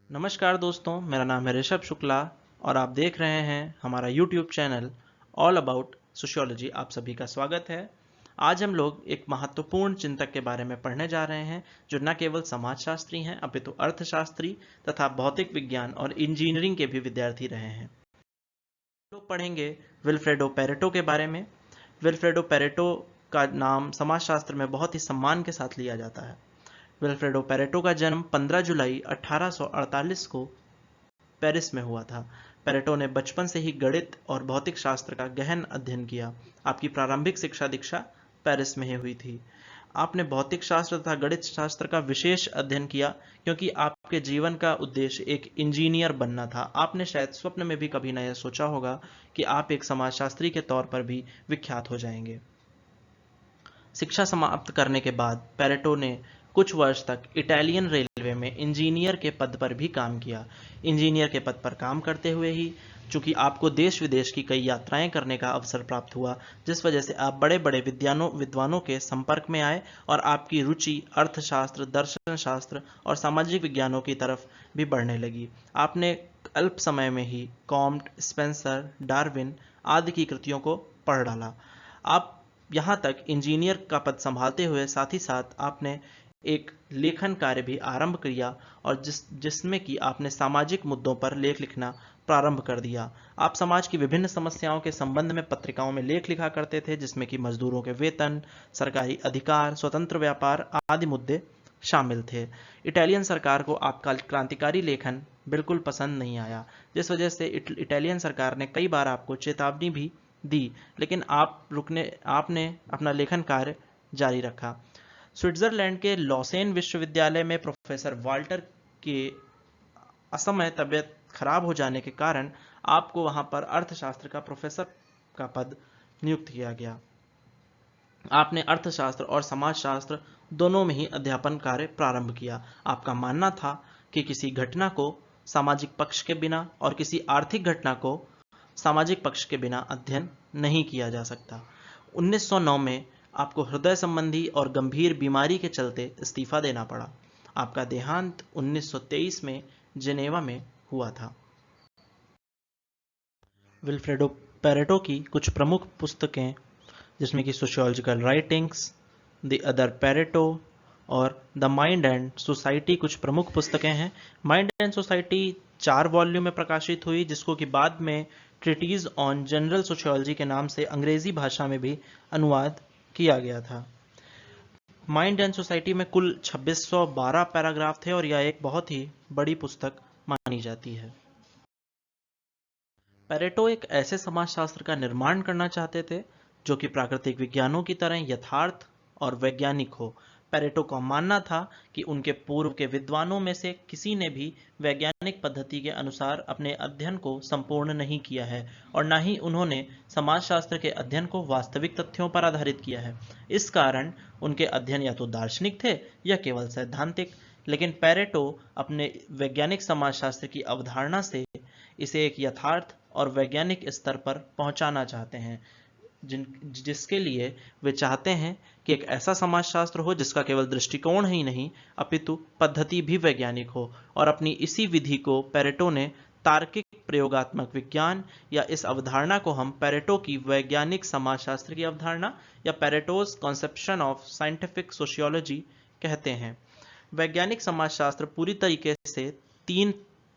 नमस्कार दोस्तों, मेरा नाम है ऋषभ शुक्ला और आप देख रहे हैं हमारा YouTube channel all about sociology. आप सभी का स्वागत है। आज हम लोग एक महत्वपूर्ण चिंतक के बारे में पढ़ने जा रहे हैं जो न केवल समाजशास्त्री हैं अपितु अर्थशास्त्री तथा भौतिक विज्ञान और इंजीनियरिंग के भी विद्यार्थी रहे हैं। लोग पढ़ेंगे विल्फ्रेडो पेरेटो के बारे में। विल्फ्रेडो पेरेटो का नाम समाजशास्त्र में बहुत ही सम्मान के साथ लिया जाता है। विल्फ्रेडो पेरेटो का जन्म 15 जुलाई 1848 को पेरिस में हुआ था। पेरेटो ने बचपन से ही गणित और भौतिक शास्त्र का गहन अध्ययन किया। आपकी प्रारंभिक शिक्षा दीक्षा पेरिस में ही हुई थी। आपने भौतिक शास्त्र तथा गणित शास्त्र का विशेष अध्ययन किया क्योंकि आपके जीवन का उद्देश्य एक इंजीनियर बनना था। आपने शायद स्वप्न में भी कभी न यह सोचा होगा कि आप एक समाजशास्त्री के तौर पर भी विख्यात हो जाएंगे। शिक्षा समाप्त करने के बाद पेरेटो ने कुछ वर्ष तक इटालियन रेलवे में इंजीनियर के पद पर भी काम किया। इंजीनियर के पद पर काम करते हुए ही चूंकि आपको देश विदेश की कई यात्राएं करने का अवसर प्राप्त हुआ, जिस वजह से आप बड़े बड़े विद्वानों के संपर्क में आए और आपकी रुचि अर्थशास्त्र, दर्शन शास्त्र और सामाजिक विज्ञानों की तरफ भी बढ़ने लगी। आपने अल्प समय में ही कॉम्ट, स्पेंसर, डार्विन आदि की कृतियों को पढ़ डाला। आप यहाँ तक इंजीनियर का पद संभालते हुए साथ ही साथ आपने एक लेखन कार्य भी आरंभ किया और जिसमें कि आपने सामाजिक मुद्दों पर लेख लिखना प्रारंभ कर दिया। आप समाज की विभिन्न समस्याओं के संबंध में पत्रिकाओं में लेख लिखा करते थे, जिसमें कि मजदूरों के वेतन, सरकारी अधिकार, स्वतंत्र व्यापार आदि मुद्दे शामिल थे। इटालियन सरकार को आपका क्रांतिकारी लेखन बिल्कुल पसंद नहीं आया, जिस वजह से इटालियन सरकार ने कई बार आपको चेतावनी भी दी, लेकिन आपने अपना लेखन कार्य जारी रखा। स्विट्जरलैंड के लॉसेन विश्वविद्यालय में प्रोफेसर वाल्टर के असमय तबियत खराब हो जाने के कारण आपको वहां पर अर्थशास्त्र का प्रोफेसर का पद नियुक्त किया गया। आपने अर्थशास्त्र और समाजशास्त्र दोनों में ही अध्यापन कार्य प्रारंभ किया। आपका मानना था कि किसी घटना को सामाजिक पक्ष के बिना और किसी आर्थिक घटना को सामाजिक पक्ष के बिना अध्ययन नहीं किया जा सकता। 1909 में आपको हृदय संबंधी और गंभीर बीमारी के चलते इस्तीफा देना पड़ा। आपका देहांत 1923 में जेनेवा में हुआ था। विल्फ्रेडो पेरेटो की कुछ प्रमुख पुस्तकें, जिसमें कि sociological writings, the other Pareto और द माइंड एंड सोसाइटी कुछ प्रमुख पुस्तकें हैं। माइंड एंड सोसाइटी 4 वॉल्यूम में प्रकाशित हुई, जिसको कि बाद में ट्रिटीज ऑन जनरल सोशियोलॉजी के नाम से अंग्रेजी भाषा में भी अनुवाद किया गया था। माइंड एंड सोसाइटी में कुल 2612 पैराग्राफ थे और यह एक बहुत ही बड़ी पुस्तक मानी जाती है। पेरेटो एक ऐसे समाजशास्त्र का निर्माण करना चाहते थे जो कि प्राकृतिक विज्ञानों की तरह यथार्थ और वैज्ञानिक हो। पेरेटो का मानना था कि उनके पूर्व के विद्वानों में से किसी ने भी वैज्ञानिक पद्धति के अनुसार अपने अध्ययन को संपूर्ण नहीं किया है और न ही उन्होंने समाजशास्त्र के अध्ययन को वास्तविक तथ्यों पर आधारित किया है। इस कारण उनके अध्ययन या तो दार्शनिक थे या केवल सैद्धांतिक। लेकिन पेरेटो अपने वैज्ञानिक समाजशास्त्र की अवधारणा से इसे एक यथार्थ और वैज्ञानिक स्तर पर पहुंचाना चाहते हैं, जिसके लिए वे चाहते हैं कि एक ऐसा समाजशास्त्र हो जिसका केवल दृष्टिकोण ही नहीं अपितु पद्धति भी वैज्ञानिक हो। और अपनी इसी विधि को पेरेटो ने तार्किक प्रयोगात्मक विज्ञान या इस अवधारणा को हम पेरेटो की वैज्ञानिक समाजशास्त्र की अवधारणा या पेरेटोज कॉन्सेप्शन ऑफ साइंटिफिक सोशियोलॉजी कहते हैं। वैज्ञानिक समाजशास्त्र पूरी तरीके से 3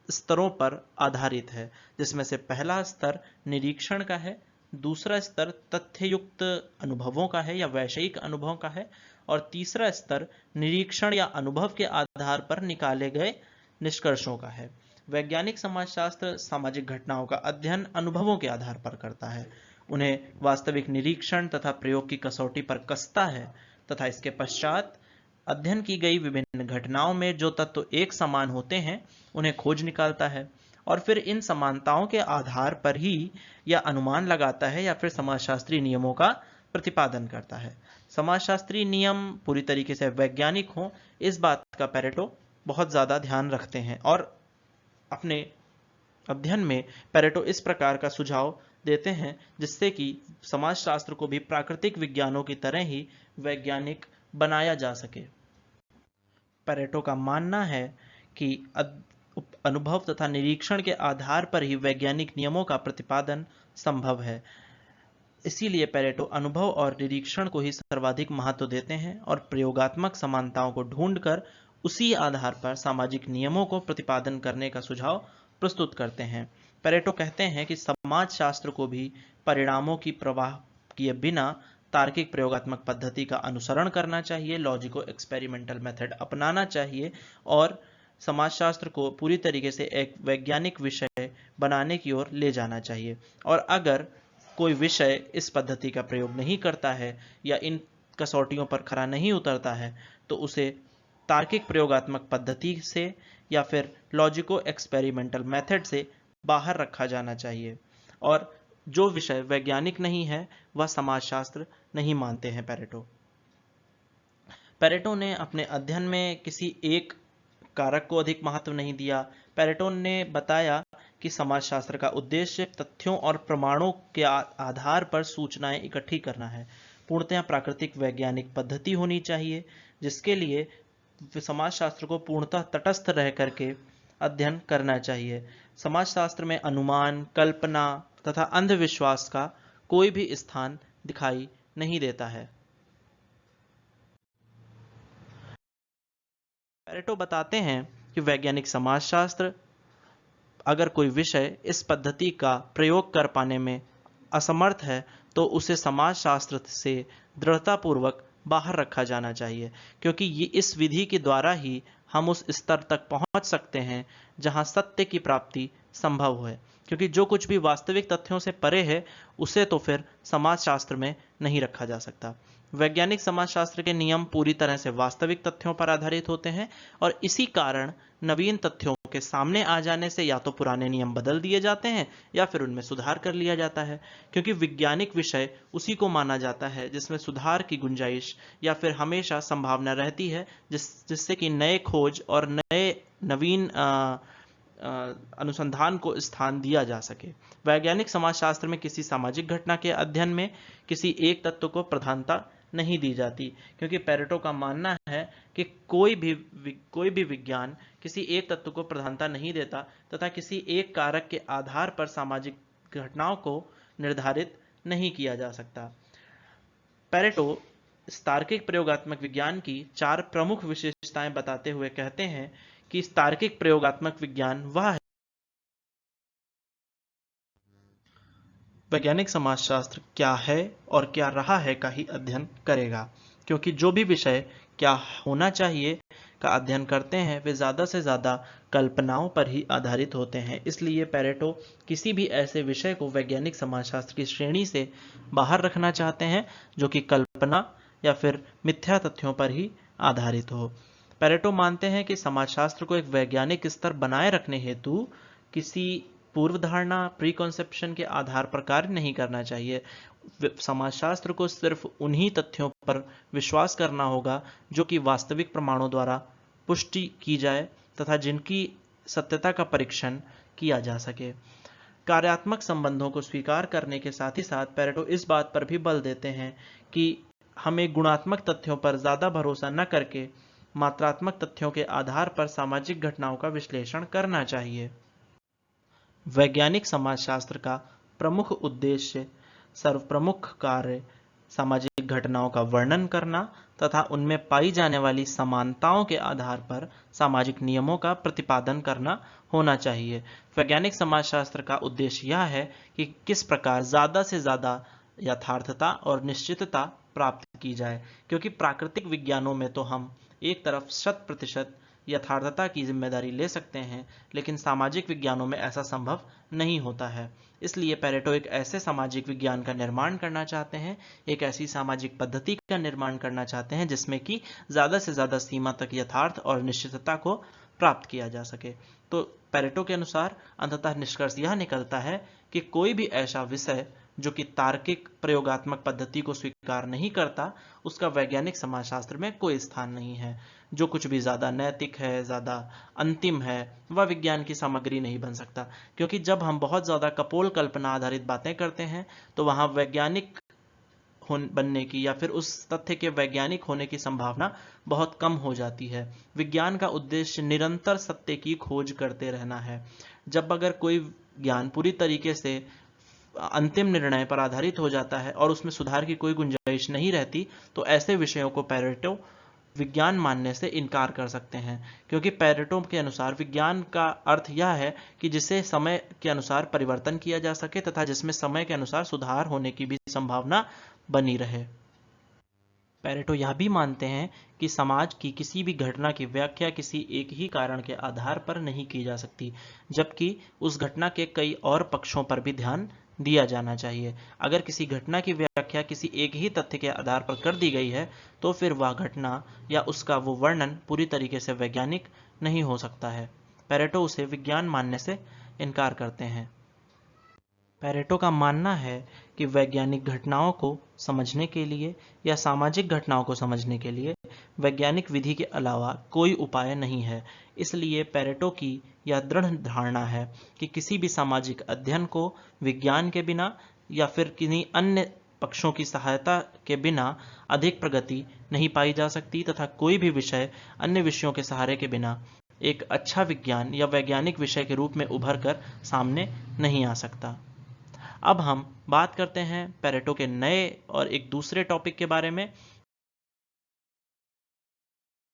स्तरों पर आधारित है, जिसमें से पहला स्तर निरीक्षण का है, दूसरा स्तर तथ्ययुक्त अनुभवों का है या वैषयिक अनुभवों का है, और तीसरा स्तर निरीक्षण या अनुभव के आधार पर निकाले गए निष्कर्षों का है। वैज्ञानिक समाजशास्त्र सामाजिक घटनाओं का अध्ययन अनुभवों के आधार पर करता है, उन्हें वास्तविक निरीक्षण तथा प्रयोग की कसौटी पर कसता है तथा इसके पश्चात अध्ययन की गई विभिन्न घटनाओं में जो तत्व एक समान होते हैं उन्हें खोज निकालता है और फिर इन समानताओं के आधार पर ही यह अनुमान लगाता है या फिर समाजशास्त्री नियमों का प्रतिपादन करता है। समाजशास्त्री नियम पूरी तरीके से वैज्ञानिक हों, इस बात का पेरेटो बहुत ज़्यादा ध्यान रखते हैं और अपने अध्ययन में पेरेटो इस प्रकार का सुझाव देते हैं जिससे कि समाजशास्त्र को भी प्राकृतिक विज्ञानों की तरह ही वैज्ञानिक बनाया जा सके। पेरेटो का मानना है कि अनुभव तथा निरीक्षण के आधार पर ही वैज्ञानिक नियमों का प्रतिपादन संभव है। इसीलिए पेरेटो अनुभव और निरीक्षण को ही सर्वाधिक महत्व देते हैं और प्रयोगात्मक समानताओं को ढूंढकर उसी आधार पर सामाजिक नियमों को प्रतिपादन करने का सुझाव प्रस्तुत करते हैं। पेरेटो कहते हैं कि समाजशास्त्र को भी परिणामों की प्रवाह किए बिना तार्किक प्रयोगात्मक पद्धति का अनुसरण करना चाहिए, लॉजिको एक्सपेरिमेंटल मेथड अपनाना चाहिए और समाजशास्त्र को पूरी तरीके से एक वैज्ञानिक विषय बनाने की ओर ले जाना चाहिए। और अगर कोई विषय इस पद्धति का प्रयोग नहीं करता है या इन कसौटियों पर खरा नहीं उतरता है तो उसे तार्किक प्रयोगात्मक पद्धति से या फिर लॉजिको एक्सपेरिमेंटल मेथड से बाहर रखा जाना चाहिए। और जो विषय वैज्ञानिक नहीं है वह समाजशास्त्र नहीं मानते हैं पेरेटो ने अपने अध्ययन में किसी एक कारक को अधिक महत्व नहीं दिया। पेरेटो ने बताया कि समाजशास्त्र का उद्देश्य तथ्यों और प्रमाणों के आधार पर सूचनाएं इकट्ठी करना है। पूर्णतः प्राकृतिक वैज्ञानिक पद्धति होनी चाहिए जिसके लिए समाजशास्त्र को पूर्णतः तटस्थ रह करके अध्ययन करना चाहिए। समाजशास्त्र में अनुमान, कल्पना तथा अंधविश्वास का कोई भी स्थान दिखाई नहीं देता है। पेरेटो बताते हैं कि वैज्ञानिक समाजशास्त्र अगर कोई विषय इस पद्धति का प्रयोग कर पाने में असमर्थ है तो उसे समाजशास्त्र से दृढ़तापूर्वक बाहर रखा जाना चाहिए, क्योंकि ये इस विधि के द्वारा ही हम उस स्तर तक पहुंच सकते हैं जहां सत्य की प्राप्ति संभव है। क्योंकि जो कुछ भी वास्तविक तथ्यों से परे है उसे तो फिर समाजशास्त्र में नहीं रखा जा सकता। वैज्ञानिक समाजशास्त्र के नियम पूरी तरह से वास्तविक तथ्यों पर आधारित होते हैं और इसी कारण नवीन तथ्यों के सामने आ जाने से या तो पुराने नियम बदल दिए जाते हैं या फिर उनमें सुधार कर लिया जाता है, क्योंकि वैज्ञानिक विषय उसी को माना जाता है जिसमें सुधार की गुंजाइश या फिर हमेशा संभावना रहती है जिससे कि नए खोज और नवीन अनुसंधान को स्थान दिया जा सके। वैज्ञानिक समाजशास्त्र में किसी सामाजिक घटना के अध्ययन में किसी एक तत्व को प्रधानता नहीं दी जाती, क्योंकि पेरेटो का मानना है कि कोई भी विज्ञान किसी एक तत्व को प्रधानता नहीं देता तथा किसी एक कारक के आधार पर सामाजिक घटनाओं को निर्धारित नहीं किया जा सकता। पेरेटो तार्किक प्रयोगात्मक विज्ञान की 4 प्रमुख विशेषताएं बताते हुए कहते हैं कि तार्किक प्रयोगात्मक विज्ञान वह है वैज्ञानिक समाजशास्त्र क्या है और क्या रहा है का ही अध्ययन करेगा, क्योंकि जो भी विषय क्या होना चाहिए का अध्ययन करते हैं वे ज़्यादा से ज़्यादा कल्पनाओं पर ही आधारित होते हैं। इसलिए पेरेटो किसी भी ऐसे विषय को वैज्ञानिक समाजशास्त्र की श्रेणी से बाहर रखना चाहते हैं जो कि कल्पना या फिर मिथ्या तथ्यों पर ही आधारित हो। पेरेटो मानते हैं कि समाजशास्त्र को एक वैज्ञानिक स्तर बनाए रखने हेतु किसी पूर्व धारणा प्रीकॉन्सेप्शन के आधार पर कार्य नहीं करना चाहिए। समाजशास्त्र को सिर्फ उन्हीं तथ्यों पर विश्वास करना होगा जो कि वास्तविक प्रमाणों द्वारा पुष्टि की जाए तथा जिनकी सत्यता का परीक्षण किया जा सके। कार्यात्मक संबंधों को स्वीकार करने के साथ ही साथ पेरेटो इस बात पर भी बल देते हैं कि हमें गुणात्मक तथ्यों पर ज्यादा भरोसा न करके मात्रात्मक तथ्यों के आधार पर सामाजिक घटनाओं का विश्लेषण करना चाहिए। वैज्ञानिक समाजशास्त्र का प्रमुख उद्देश्य सर्वप्रमुख कार्य सामाजिक घटनाओं का वर्णन करना तथा उनमें पाई जाने वाली समानताओं के आधार पर सामाजिक नियमों का प्रतिपादन करना होना चाहिए। वैज्ञानिक समाजशास्त्र का उद्देश्य यह है कि किस प्रकार ज़्यादा से ज़्यादा यथार्थता और निश्चितता प्राप्त की जाए, क्योंकि प्राकृतिक विज्ञानों में तो हम एक तरफ 100% यथार्थता की जिम्मेदारी ले सकते हैं, लेकिन सामाजिक विज्ञानों में ऐसा संभव नहीं होता है। इसलिए पेरेटो एक ऐसे सामाजिक विज्ञान का निर्माण करना चाहते हैं, एक ऐसी सामाजिक पद्धति का निर्माण करना चाहते हैं जिसमें कि ज़्यादा से ज़्यादा सीमा तक यथार्थ और निश्चितता को प्राप्त किया जा सके। तो पेरेटो के अनुसार अंततः निष्कर्ष यह निकलता है कि कोई भी ऐसा विषय जो कि तार्किक प्रयोगात्मक पद्धति को स्वीकार नहीं करता, उसका वैज्ञानिक समाजशास्त्र में कोई स्थान नहीं है। जो कुछ भी ज़्यादा नैतिक है, ज़्यादा अंतिम है, वह विज्ञान की सामग्री नहीं बन सकता, क्योंकि जब हम बहुत ज़्यादा कपोल कल्पना आधारित बातें करते हैं तो वहाँ वैज्ञानिक बनने की या फिर उस तथ्य के वैज्ञानिक होने की संभावना बहुत कम हो जाती है। विज्ञान का उद्देश्य निरंतर सत्य की खोज करते रहना है। जब अगर कोई ज्ञान पूरी तरीके से अंतिम निर्णय पर आधारित हो जाता है और उसमें सुधार की कोई गुंजाइश नहीं रहती, तो ऐसे विषयों को पेरेटो विज्ञान मानने से इनकार कर सकते हैं, क्योंकि पेरेटो के अनुसार विज्ञान का अर्थ यह है कि जिसे समय के अनुसार परिवर्तन किया जा सके तथा जिसमें समय के अनुसार सुधार होने की भी संभावना बनी रहे। पेरेटो यह भी मानते हैं कि समाज की किसी भी घटना की व्याख्या किसी एक ही कारण के आधार पर नहीं की जा सकती, जबकि उस घटना के कई और पक्षों पर भी ध्यान दिया जाना चाहिए। अगर किसी घटना की व्याख्या किसी एक ही तथ्य के आधार पर कर दी गई है, तो फिर वह घटना या उसका वो वर्णन पूरी तरीके से वैज्ञानिक नहीं हो सकता है। पेरेटो उसे विज्ञान मानने से इनकार करते हैं। पेरेटो का मानना है कि वैज्ञानिक घटनाओं को समझने के लिए या सामाजिक घटनाओं को समझने के लिए वैज्ञानिक विधि के अलावा कोई उपाय नहीं है। इसलिए पेरेटो की यह दृढ़ धारणा है कि किसी भी सामाजिक अध्ययन को विज्ञान के बिना या फिर किन्हीं अन्य पक्षों की सहायता के बिना अधिक प्रगति नहीं पाई जा सकती, तथा कोई भी विषय अन्य विषयों के सहारे के बिना एक अच्छा विज्ञान या वैज्ञानिक विषय के रूप में उभर कर सामने नहीं आ सकता। अब हम बात करते हैं पेरेटो के नए और एक दूसरे टॉपिक के बारे में।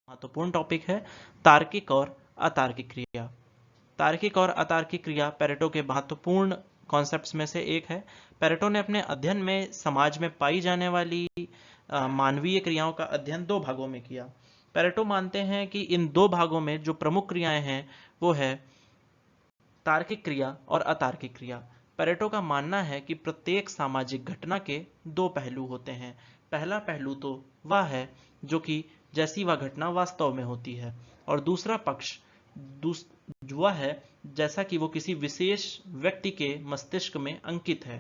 महत्वपूर्ण टॉपिक है तार्किक और अतार्किक क्रिया। तार्किक और अतार्किक क्रिया पेरेटो के महत्वपूर्ण कॉन्सेप्ट्स में से एक है। पेरेटो ने अपने अध्ययन में समाज में पाई जाने वाली मानवीय क्रियाओं का अध्ययन दो भागों में किया। पेरेटो मानते हैं कि इन दो भागों में जो प्रमुख क्रियाएं हैं वो है तार्किक क्रिया और अतार्किक क्रिया। पेरेटो का मानना है कि प्रत्येक सामाजिक घटना के दो पहलू होते हैं। पहला पहलू तो वह है जो कि जैसी वह घटना वास्तव में होती है, और दूसरा पक्ष वह है जैसा कि वो किसी विशेष व्यक्ति के मस्तिष्क में अंकित है।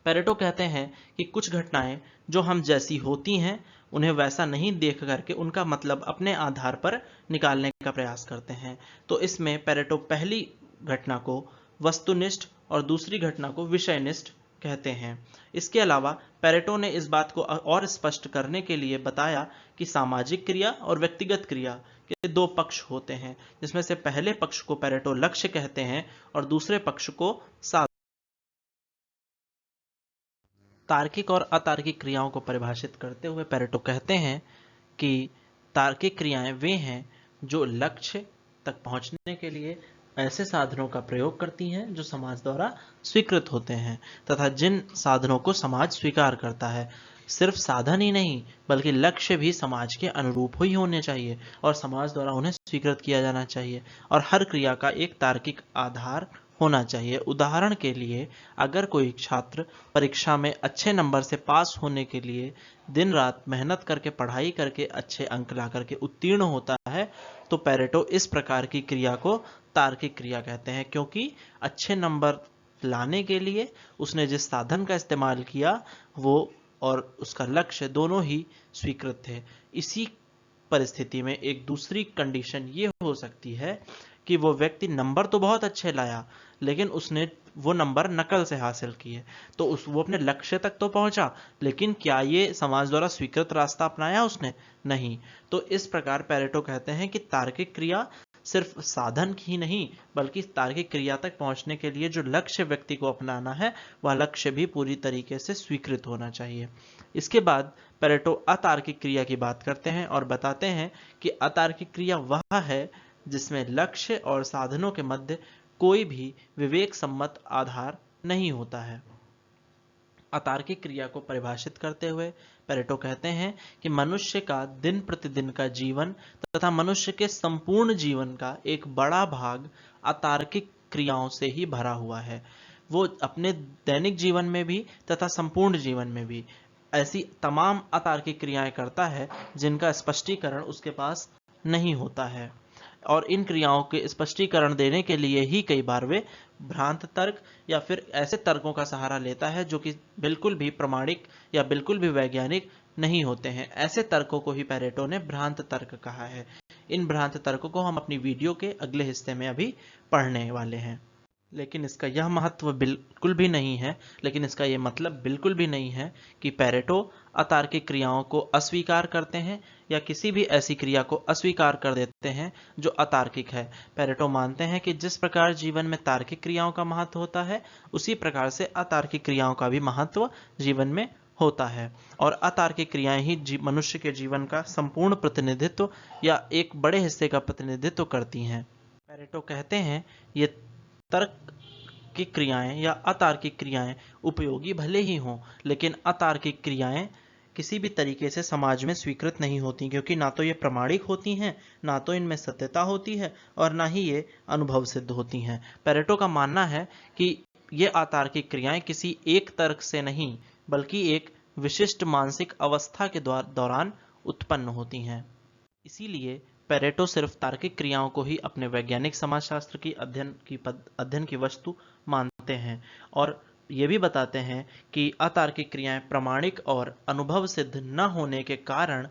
पेरेटो कहते हैं कि कुछ घटनाएं जो हम जैसी होती हैं उन्हें वैसा नहीं देख करके उनका मतलब अपने आधार पर निकालने का प्रयास करते हैं। तो इसमें पेरेटो पहली घटना को वस्तुनिष्ठ और दूसरी घटना को विषयनिष्ठ कहते हैं। इसके अलावा पेरेटो ने इस बात को और स्पष्ट करने के लिए बताया कि सामाजिक क्रिया और व्यक्तिगत क्रिया के दो पक्ष होते हैं, जिसमें से पहले पक्ष को पेरेटो लक्ष्य कहते हैं और दूसरे पक्ष को साधन। तार्किक और अतार्किक क्रियाओं को परिभाषित करते हुए पेरेटो कहते हैं कि तार्किक क्रियाएं वे हैं जो लक्ष्य तक पहुंचने के लिए ऐसे साधनों का प्रयोग करती हैं जो समाज द्वारा स्वीकृत होते हैं, तथा जिन साधनों को समाज स्वीकार करता है। सिर्फ साधन ही नहीं बल्कि लक्ष्य भी समाज के अनुरूप ही होने चाहिए और समाज द्वारा उन्हें स्वीकृत किया जाना चाहिए, और हर क्रिया का एक तार्किक आधार होना चाहिए। उदाहरण के लिए, अगर कोई छात्र परीक्षा में अच्छे नंबर से पास होने के लिए दिन रात मेहनत करके पढ़ाई करके अच्छे अंक ला करके उत्तीर्ण होता है, तो पेरेटो इस प्रकार की क्रिया को तार्किक क्रिया कहते हैं, क्योंकि अच्छे नंबर लाने के लिए उसने जिस साधन का इस्तेमाल किया वो और उसका लक्ष्य दोनों ही स्वीकृत थे। इसी परिस्थिति में एक दूसरी कंडीशन ये हो सकती है कि वो व्यक्ति नंबर तो बहुत अच्छे लाया, लेकिन उसने वो नंबर नकल से हासिल किए, तो वो अपने लक्ष्य तक तो पहुंचा, लेकिन क्या ये समाज द्वारा स्वीकृत रास्ता अपनाया उसने? नहीं। तो इस प्रकार पेरेटो कहते हैं कि तार्किक क्रिया सिर्फ साधन ही नहीं बल्कि तार्किक क्रिया तक पहुंचने के लिए जो लक्ष्य व्यक्ति को अपनाना है वह लक्ष्य भी पूरी तरीके से स्वीकृत होना चाहिए। इसके बाद पेरेटो अतार्किक क्रिया की बात करते हैं और बताते हैं कि अतार्किक क्रिया वह है जिसमें लक्ष्य और साधनों के मध्य कोई भी विवेक सम्मत आधार नहीं होता है। अतार्किक क्रिया को परिभाषित करते हुए पेरेटो कहते हैं कि मनुष्य का दिन प्रतिदिन का जीवन तथा मनुष्य के संपूर्ण जीवन का एक बड़ा भाग अतार्किक क्रियाओं से ही भरा हुआ है। वो अपने दैनिक जीवन में भी तथा संपूर्ण जीवन में भी ऐसी तमाम अतार्किक क्रियाएं करता है जिनका स्पष्टीकरण उसके पास नहीं होता है, और इन क्रियाओं के स्पष्टीकरण देने के लिए ही कई बार वे भ्रांत तर्क या फिर ऐसे तर्कों का सहारा लेता है जो कि बिल्कुल भी प्रमाणिक या बिल्कुल भी वैज्ञानिक नहीं होते हैं। ऐसे तर्कों को ही पेरेटो ने भ्रांत तर्क कहा है। इन भ्रांत तर्कों को हम अपनी वीडियो के अगले हिस्से में अभी पढ़ने वाले हैं। लेकिन इसका यह महत्व बिल्कुल भी नहीं है, लेकिन इसका यह मतलब बिल्कुल भी नहीं है कि पेरेटो अतार्किक क्रियाओं को अस्वीकार करते हैं या किसी भी ऐसी क्रिया को अस्वीकार कर देते हैं जो अतार्किक है। पेरेटो मानते हैं कि जिस प्रकार जीवन में तार्किक क्रियाओं का महत्व होता है, उसी प्रकार से अतार्किक क्रियाओं का भी महत्व जीवन में होता है, और अतार्किक क्रियाएं ही मनुष्य के जीवन का संपूर्ण प्रतिनिधित्व या एक बड़े हिस्से का प्रतिनिधित्व करती हैं। पेरेटो कहते हैं ये तार्किक क्रियाएं या अतार्किक क्रियाएं उपयोगी भले ही हों, लेकिन अतार्किक क्रियाएं किसी भी तरीके से समाज में स्वीकृत नहीं होती, क्योंकि ना तो ये प्रामाणिक होती हैं, ना तो इनमें सत्यता होती है, और ना ही ये अनुभव सिद्ध होती हैं। पेरेटो का मानना है कि ये अतार्किक क्रियाएं किसी एक तर्क से नहीं, बल्कि एक विशिष्ट मानसिक अवस्था के दौरान उत्पन्न होती हैं। इसीलिए पेरेटो सिर्फ तार्किक क्रियाओं को ही अपने वैज्ञानिक समाजशास्त्र की अध्ययन की वस्तु मानते हैं, और ये भी बताते हैं कि अतार्किक क्रियाएं प्रामाणिक और अनुभव सिद्ध न होने के कारण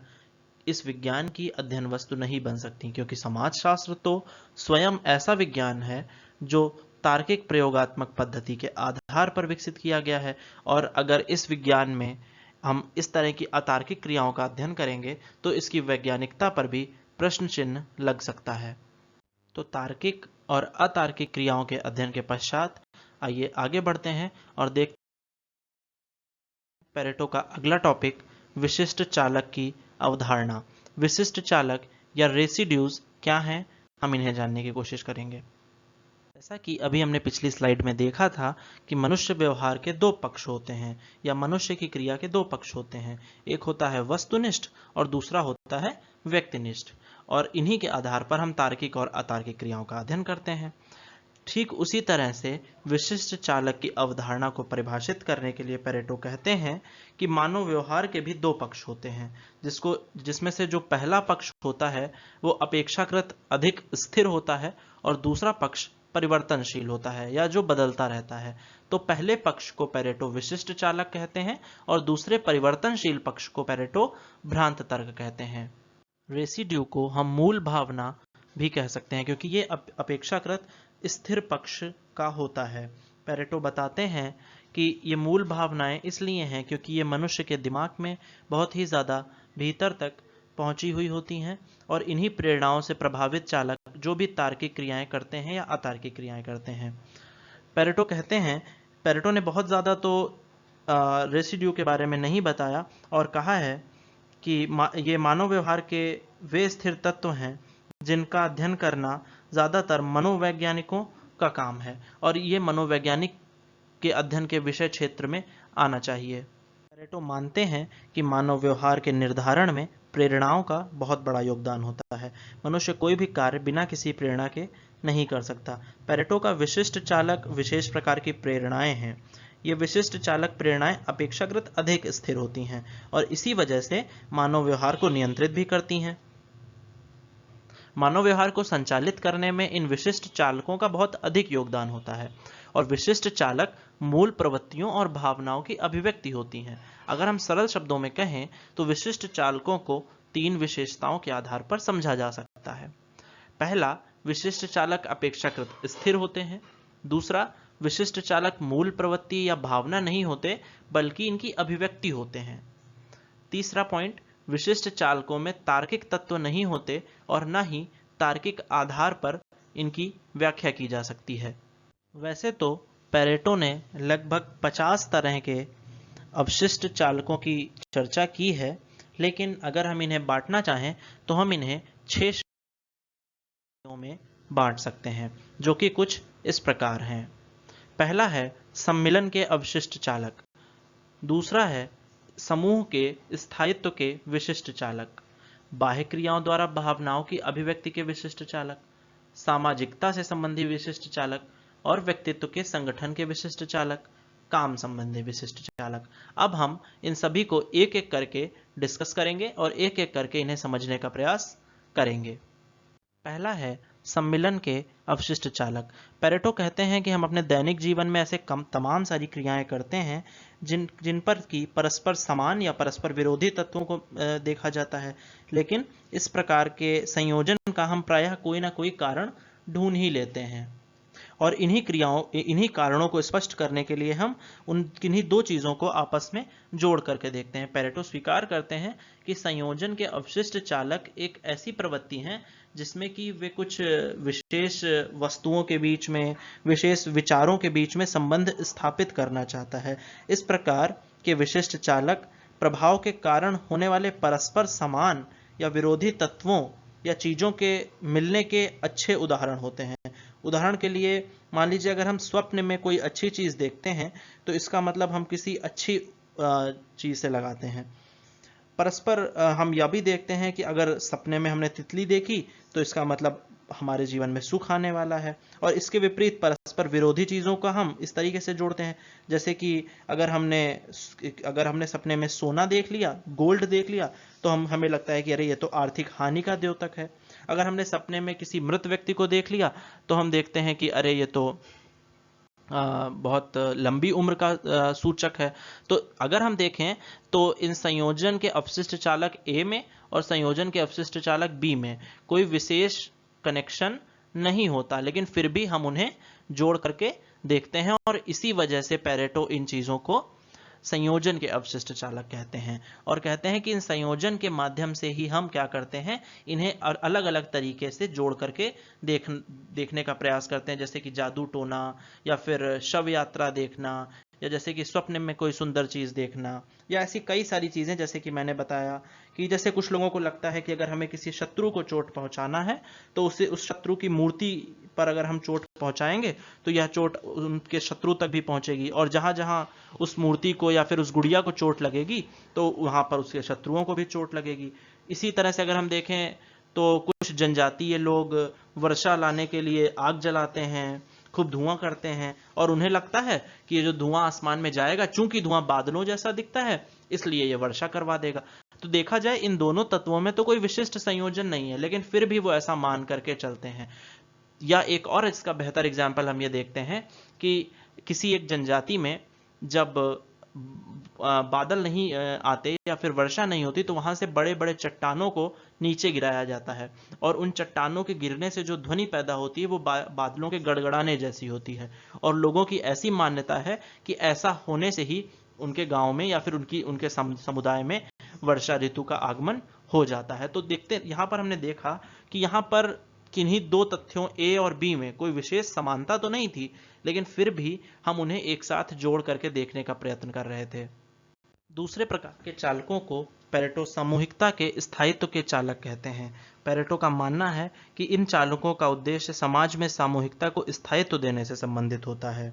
इस विज्ञान की अध्ययन वस्तु नहीं बन सकती, क्योंकि समाजशास्त्र तो स्वयं ऐसा विज्ञान है जो तार्किक प्रयोगात्मक पद्धति के आधार पर विकसित किया गया है, और अगर इस विज्ञान में हम इस तरह की अतार्किक क्रियाओं का अध्ययन करेंगे तो इसकी वैज्ञानिकता पर भी प्रश्न चिन्ह लग सकता है। तो तार्किक और अतार्किक क्रियाओं के अध्ययन के पश्चात आइए आगे बढ़ते हैं और देखते हैं पेरेटो का अगला टॉपिक, विशिष्ट चालक की अवधारणा। विशिष्ट चालक या रेसिड्यूज क्या हैं, हम इन्हें जानने की कोशिश करेंगे। जैसा कि अभी हमने पिछली स्लाइड में देखा था कि मनुष्य व्यवहार के दो पक्ष होते हैं, या मनुष्य की क्रिया के दो पक्ष होते हैं। एक होता है वस्तुनिष्ठ और दूसरा होता है व्यक्तिनिष्ठ, और इन्हीं के आधार पर हम तार्किक और अतार्किक क्रियाओं का अध्ययन करते हैं। ठीक उसी तरह से विशिष्ट चालक की अवधारणा को परिभाषित करने के लिए पेरेटो कहते हैं कि मानव व्यवहार के भी दो पक्ष होते हैं, जिसमें से जो पहला पक्ष होता है वो अपेक्षाकृत अधिक स्थिर होता है, और दूसरा पक्ष परिवर्तनशील होता है या जो बदलता रहता है। तो पहले पक्ष को पेरेटो विशिष्ट चालक कहते हैं, और दूसरे परिवर्तनशील पक्ष को पेरेटो भ्रांत तर्क कहते हैं। रेसिड्यू को हम मूल भावना भी कह सकते हैं, क्योंकि ये अपेक्षाकृत स्थिर पक्ष का होता है। पेरेटो बताते हैं कि ये मूल भावनाएं इसलिए हैं क्योंकि ये मनुष्य के दिमाग में बहुत ही ज़्यादा भीतर तक पहुंची हुई होती हैं, और इन्हीं प्रेरणाओं से प्रभावित चालक जो भी तार्किक क्रियाएं करते हैं या अतार्किक क्रियाएं करते हैं। पेरेटो कहते हैं, पेरेटो ने बहुत ज़्यादा तो रेसिड्यू के बारे में नहीं बताया, और कहा है कि ये मानव व्यवहार के वे स्थिर तत्व हैं जिनका अध्ययन करना ज़्यादातर मनोवैज्ञानिकों का काम है, और ये मनोवैज्ञानिक के अध्ययन के विषय क्षेत्र में आना चाहिए। पेरेटो मानते हैं कि मानव व्यवहार के निर्धारण में प्रेरणाओं का बहुत बड़ा योगदान होता है। मनुष्य कोई भी कार्य बिना किसी प्रेरणा के नहीं कर सकता। पेरेटो का विशिष्ट चालक विशेष प्रकार की प्रेरणाएं हैं। ये विशिष्ट चालक प्रेरणाएं अपेक्षाकृत अधिक स्थिर होती हैं, और इसी वजह से मानव व्यवहार को नियंत्रित भी करती हैं। मानव व्यवहार को संचालित करने में इन विशिष्ट चालकों का बहुत अधिक योगदान होता है, और विशिष्ट चालक मूल प्रवृत्तियों और भावनाओं की अभिव्यक्ति होती हैं। अगर हम सरल शब्दों में कहें तो विशिष्ट चालकों को तीन विशेषताओं के आधार पर समझा जा सकता है। पहला, विशिष्ट चालक अपेक्षाकृत स्थिर होते हैं। दूसरा, विशिष्ट चालक मूल प्रवृत्ति या भावना नहीं होते, बल्कि इनकी अभिव्यक्ति होते हैं। तीसरा पॉइंट, विशिष्ट चालकों में तार्किक तत्व नहीं होते, और न ही तार्किक आधार पर इनकी व्याख्या की जा सकती है। वैसे तो पेरेटो ने लगभग 50 तरह के अवशिष्ट चालकों की चर्चा की है, लेकिन अगर हम इन्हें बांटना चाहें तो हम इन्हें 6 श्रेणियों में बांट सकते हैं, जो कि कुछ इस प्रकार हैं। पहला है सम्मिलन के अवशिष्ट चालक। दूसरा है समूह के स्थायित्व के विशिष्ट चालक। बाह्य क्रियाओं द्वारा भावनाओं की अभिव्यक्ति के विशिष्ट चालक। सामाजिकता से संबंधी विशिष्ट चालक, और व्यक्तित्व के संगठन के विशिष्ट चालक, काम संबंधी विशिष्ट चालक। अब हम इन सभी को एक एक करके डिस्कस करेंगे और एक एक करके इन्हें समझने का प्रयास करेंगे। पहला है सम्मिलन के अवशिष्ट चालक। पेरेटो कहते हैं कि हम अपने दैनिक जीवन में ऐसे तमाम सारी क्रियाएं करते हैं जिन पर की परस्पर समान या परस्पर विरोधी तत्वों को देखा जाता है, लेकिन इस प्रकार के संयोजन का हम प्रायः कोई ना कोई कारण ढूंढ ही लेते हैं, और इन्हीं क्रियाओं, इन्हीं कारणों को स्पष्ट करने के लिए हम किन्हीं दो चीज़ों को आपस में जोड़ करके देखते हैं। पेरेटो स्वीकार करते हैं कि संयोजन के अवशिष्ट चालक एक ऐसी प्रवृत्ति है जिसमें कि वे कुछ विशेष वस्तुओं के बीच में, विशेष विचारों के बीच में संबंध स्थापित करना चाहता है। इस प्रकार के विशिष्ट चालक प्रभाव के कारण होने वाले परस्पर समान या विरोधी तत्वों या चीजों के मिलने के अच्छे उदाहरण होते हैं। उदाहरण के लिए मान लीजिए अगर हम स्वप्न में कोई अच्छी चीज देखते हैं तो इसका मतलब हम किसी अच्छी चीज से लगाते हैं। परस्पर हम यह भी देखते हैं कि अगर सपने में हमने तितली देखी तो इसका मतलब हमारे जीवन में सुख आने वाला है। और इसके विपरीत परस्पर विरोधी चीज़ों का हम इस तरीके से जोड़ते हैं, जैसे कि अगर हमने सपने में सोना देख लिया, गोल्ड देख लिया, तो हमें लगता है कि अरे ये तो आर्थिक हानि का द्योतक है। अगर हमने सपने में किसी मृत व्यक्ति को देख लिया तो हम देखते हैं कि अरे ये तो बहुत लंबी उम्र का सूचक है। तो अगर हम देखें तो इन संयोजन के अवशिष्ट चालक ए में और संयोजन के अवशिष्ट चालक बी में कोई विशेष कनेक्शन नहीं होता, लेकिन फिर भी हम उन्हें जोड़ करके देखते हैं और इसी वजह से पेरेटो इन चीज़ों को संयोजन के अवशिष्ट चालक कहते हैं और कहते हैं कि इन संयोजन के माध्यम से ही हम क्या करते हैं, इन्हें अलग अलग तरीके से जोड़ करके देखने का प्रयास करते हैं, जैसे कि जादू टोना या फिर शव यात्रा देखना, या जैसे कि स्वप्न में कोई सुंदर चीज़ देखना, या ऐसी कई सारी चीज़ें। जैसे कि मैंने बताया कि जैसे कुछ लोगों को लगता है कि अगर हमें किसी शत्रु को चोट पहुंचाना है तो उस शत्रु की मूर्ति पर अगर हम चोट पहुंचाएंगे तो यह चोट उनके शत्रु तक भी पहुंचेगी, और जहां जहां उस मूर्ति को या फिर उस गुड़िया को चोट लगेगी तो वहां पर उसके शत्रुओं को भी चोट लगेगी। इसी तरह से अगर हम देखें तो कुछ जनजातीय लोग वर्षा लाने के लिए आग जलाते हैं, खूब धुआं करते हैं, और उन्हें लगता है कि ये जो धुआं आसमान में जाएगा, चूंकि धुआं बादलों जैसा दिखता है, इसलिए ये वर्षा करवा देगा। तो देखा जाए इन दोनों तत्वों में तो कोई विशिष्ट संयोजन नहीं है, लेकिन फिर भी वो ऐसा मान करके चलते हैं। या एक और इसका बेहतर एग्जाम्पल हम ये देखते हैं कि किसी एक जनजाति में जब बादल नहीं आते या फिर वर्षा नहीं होती तो वहां से बड़े बड़े चट्टानों को नीचे गिराया जाता है, और उन चट्टानों के गिरने से जो ध्वनि पैदा होती है वो बादलों के गड़गड़ाने जैसी होती है। और लोगों की ऐसी मान्यता है कि ऐसा होने से ही उनके गांव में या फिर उनके समुदाय में वर्षा ऋतु का आगमन हो जाता है। तो देखते यहाँ पर हमने देखा कि यहाँ पर किन्हीं दो तथ्यों ए और बी में कोई विशेष समानता तो नहीं थी, लेकिन फिर भी हम उन्हें एक साथ जोड़ करके देखने का प्रयत्न कर रहे थे। दूसरे प्रकार के चालकों को पेरेटो सामूहिकता के स्थायित्व के चालक कहते हैं। पेरेटो का मानना है कि इन चालकों का उद्देश्य समाज में सामूहिकता को स्थायित्व देने से संबंधित होता है।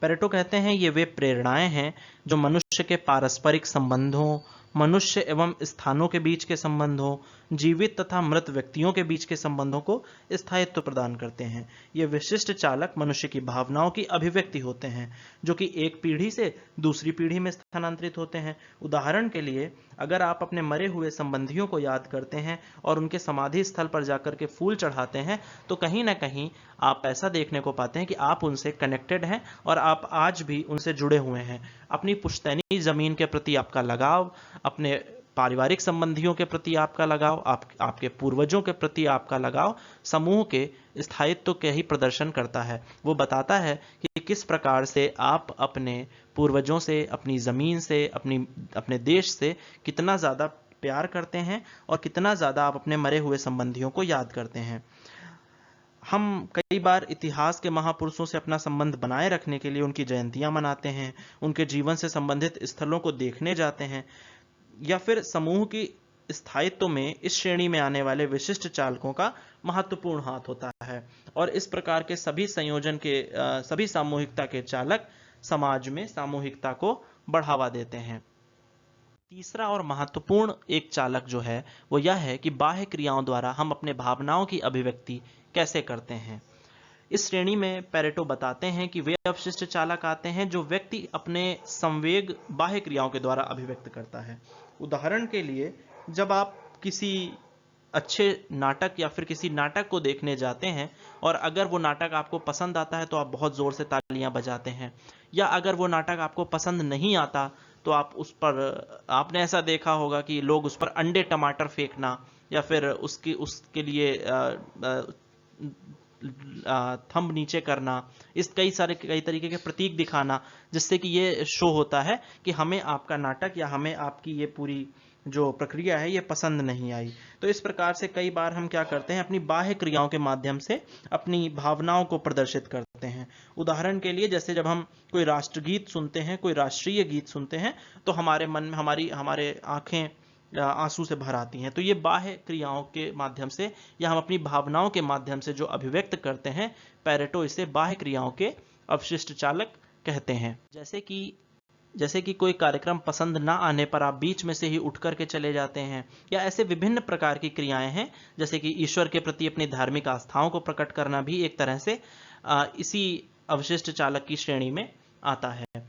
पेरेटो कहते हैं ये वे प्रेरणाएं हैं जो मनुष्य के पारस्परिक संबंधों, मनुष्य एवं स्थानों के बीच के संबंधों, जीवित तथा मृत व्यक्तियों के बीच के संबंधों को स्थायित्व प्रदान करते हैं। ये विशिष्ट चालक मनुष्य की भावनाओं की अभिव्यक्ति होते हैं जो कि एक पीढ़ी से दूसरी पीढ़ी में स्थानांतरित होते हैं। उदाहरण के लिए अगर आप अपने मरे हुए संबंधियों को याद करते हैं और उनके समाधि स्थल पर जाकर के फूल चढ़ाते हैं तो कहीं ना कहीं आप ऐसा देखने को पाते हैं कि आप उनसे कनेक्टेड हैं और आप आज भी उनसे जुड़े हुए हैं। अपनी पुश्तैनी जमीन के प्रति आपका लगाव, अपने पारिवारिक संबंधियों के प्रति आपका लगाव, आपके पूर्वजों के प्रति आपका लगाव समूह के स्थायित्व के ही प्रदर्शन करता है। वो बताता है कि किस प्रकार से आप अपने पूर्वजों से, अपनी ज़मीन से, अपने देश से कितना ज़्यादा प्यार करते हैं और कितना ज़्यादा आप अपने मरे हुए संबंधियों को याद करते हैं। हम कई बार इतिहास के महापुरुषों से अपना संबंध बनाए रखने के लिए उनकी जयंतियां मनाते हैं, उनके जीवन से संबंधित स्थलों को देखने जाते हैं, या फिर समूह की स्थायित्व में इस श्रेणी में आने वाले विशिष्ट चालकों का महत्वपूर्ण हाथ होता है। और इस प्रकार के सभी संयोजन के सभी सामूहिकता के चालक समाज में सामूहिकता को बढ़ावा देते हैं। तीसरा और महत्वपूर्ण एक चालक जो है वो यह है कि बाह्य क्रियाओं द्वारा हम अपने भावनाओं की अभिव्यक्ति कैसे करते हैं। इस श्रेणी में पेरेटो बताते हैं कि वे अवशिष्ट चालक आते हैं जो व्यक्ति अपने संवेग बाह्य क्रियाओं के द्वारा अभिव्यक्त करता है। उदाहरण के लिए जब आप किसी अच्छे नाटक या फिर किसी नाटक को देखने जाते हैं और अगर वो नाटक आपको पसंद आता है तो आप बहुत जोर से तालियां बजाते हैं, या अगर वो नाटक आपको पसंद नहीं आता तो आप उस पर, आपने ऐसा देखा होगा कि लोग उस पर अंडे टमाटर फेंकना या फिर उसके लिए थंब नीचे करना इस कई तरीके के प्रतीक दिखाना, जिससे कि ये शो होता है कि हमें आपका नाटक या हमें आपकी ये पूरी जो प्रक्रिया है ये पसंद नहीं आई। तो इस प्रकार से कई बार हम क्या करते हैं, अपनी बाह्य क्रियाओं के माध्यम से अपनी भावनाओं को प्रदर्शित करते हैं। उदाहरण के लिए जैसे जब हम कोई राष्ट्रगीत सुनते हैं, कोई राष्ट्रीय गीत सुनते हैं, तो हमारे मन में हमारे आंखें आंसू से भर आती हैं। तो ये बाह्य क्रियाओं के माध्यम से या हम अपनी भावनाओं के माध्यम से जो अभिव्यक्त करते हैं, पैरेटो इसे बाह्य क्रियाओं के अवशिष्ट चालक कहते हैं। जैसे कि कोई कार्यक्रम पसंद ना आने पर आप बीच में से ही उठ करके चले जाते हैं, या ऐसे विभिन्न प्रकार की क्रियाएं हैं, जैसे कि ईश्वर के प्रति अपनी धार्मिक आस्थाओं को प्रकट करना भी एक तरह से इसी अवशिष्ट चालक की श्रेणी में आता है।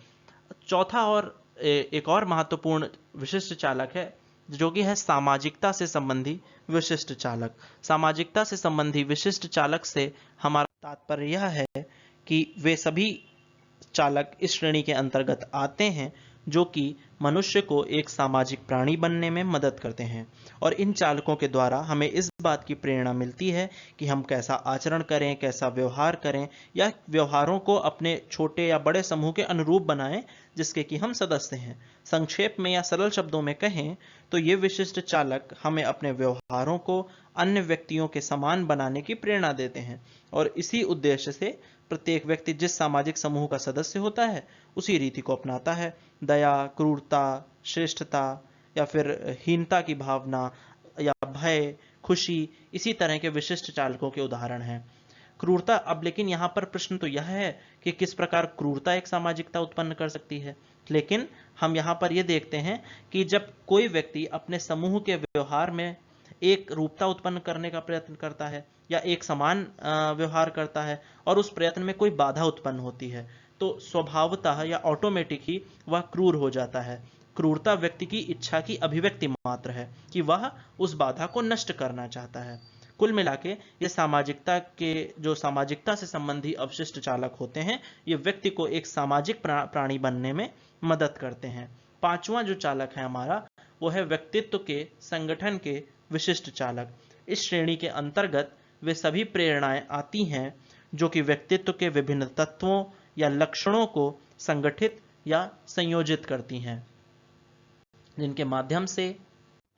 चौथा और एक और महत्वपूर्ण विशिष्ट चालक है, जो कि है सामाजिकता से संबंधी विशिष्ट चालक। सामाजिकता से संबंधी विशिष्ट चालक से हमारा तात्पर्य यह है कि वे सभी चालक इस श्रेणी के अंतर्गत आते हैं जो कि मनुष्य को एक सामाजिक प्राणी बनने में मदद करते हैं, और इन चालकों के द्वारा हमें इस बात की प्रेरणा मिलती है कि हम कैसा आचरण करें, कैसा व्यवहार करें, या व्यवहारों को अपने छोटे या बड़े समूह के अनुरूप बनाएं जिसके कि हम सदस्य हैं। संक्षेप में या सरल शब्दों में कहें तो ये विशिष्ट चालक हमें अपने व्यवहारों को अन्य व्यक्तियों के समान बनाने की प्रेरणा देते हैं, और इसी उद्देश्य से प्रत्येक व्यक्ति जिस सामाजिक समूह का सदस्य होता है उसी रीति को अपनाता है। दया, क्रूरता, श्रेष्ठता या फिर हीनता की भावना या भय, खुशी, इसी तरह के विशिष्ट चालकों के उदाहरण हैं। क्रूरता, अब लेकिन यहाँ पर प्रश्न तो यह है कि किस प्रकार क्रूरता एक सामाजिकता उत्पन्न कर सकती है। लेकिन हम यहाँ पर यह देखते हैं कि जब कोई व्यक्ति अपने समूह के व्यवहार में एक रूपता उत्पन्न करने का प्रयत्न करता है या एक समान व्यवहार करता है और उस प्रयत्न में कोई बाधा उत्पन्न होती है, तो स्वभावतः या ऑटोमेटिक ही वह क्रूर हो जाता है। क्रूरता व्यक्ति की इच्छा की अभिव्यक्ति मात्र है कि वह उस बाधा को नष्ट करना चाहता है। कुल मिलाके ये सामाजिकता से संबंधी अवशिष्ट चालक होते हैं, ये व्यक्ति को एक सामाजिक प्राणी बनने में मदद करते हैं। पांचवा जो चालक है हमारा, वो है व्यक्तित्व के संगठन के विशिष्ट चालक। इस श्रेणी के अंतर्गत वे सभी प्रेरणाएं आती हैं जो कि व्यक्तित्व के विभिन्न तत्वों या लक्षणों को संगठित या संयोजित करती हैं, जिनके माध्यम से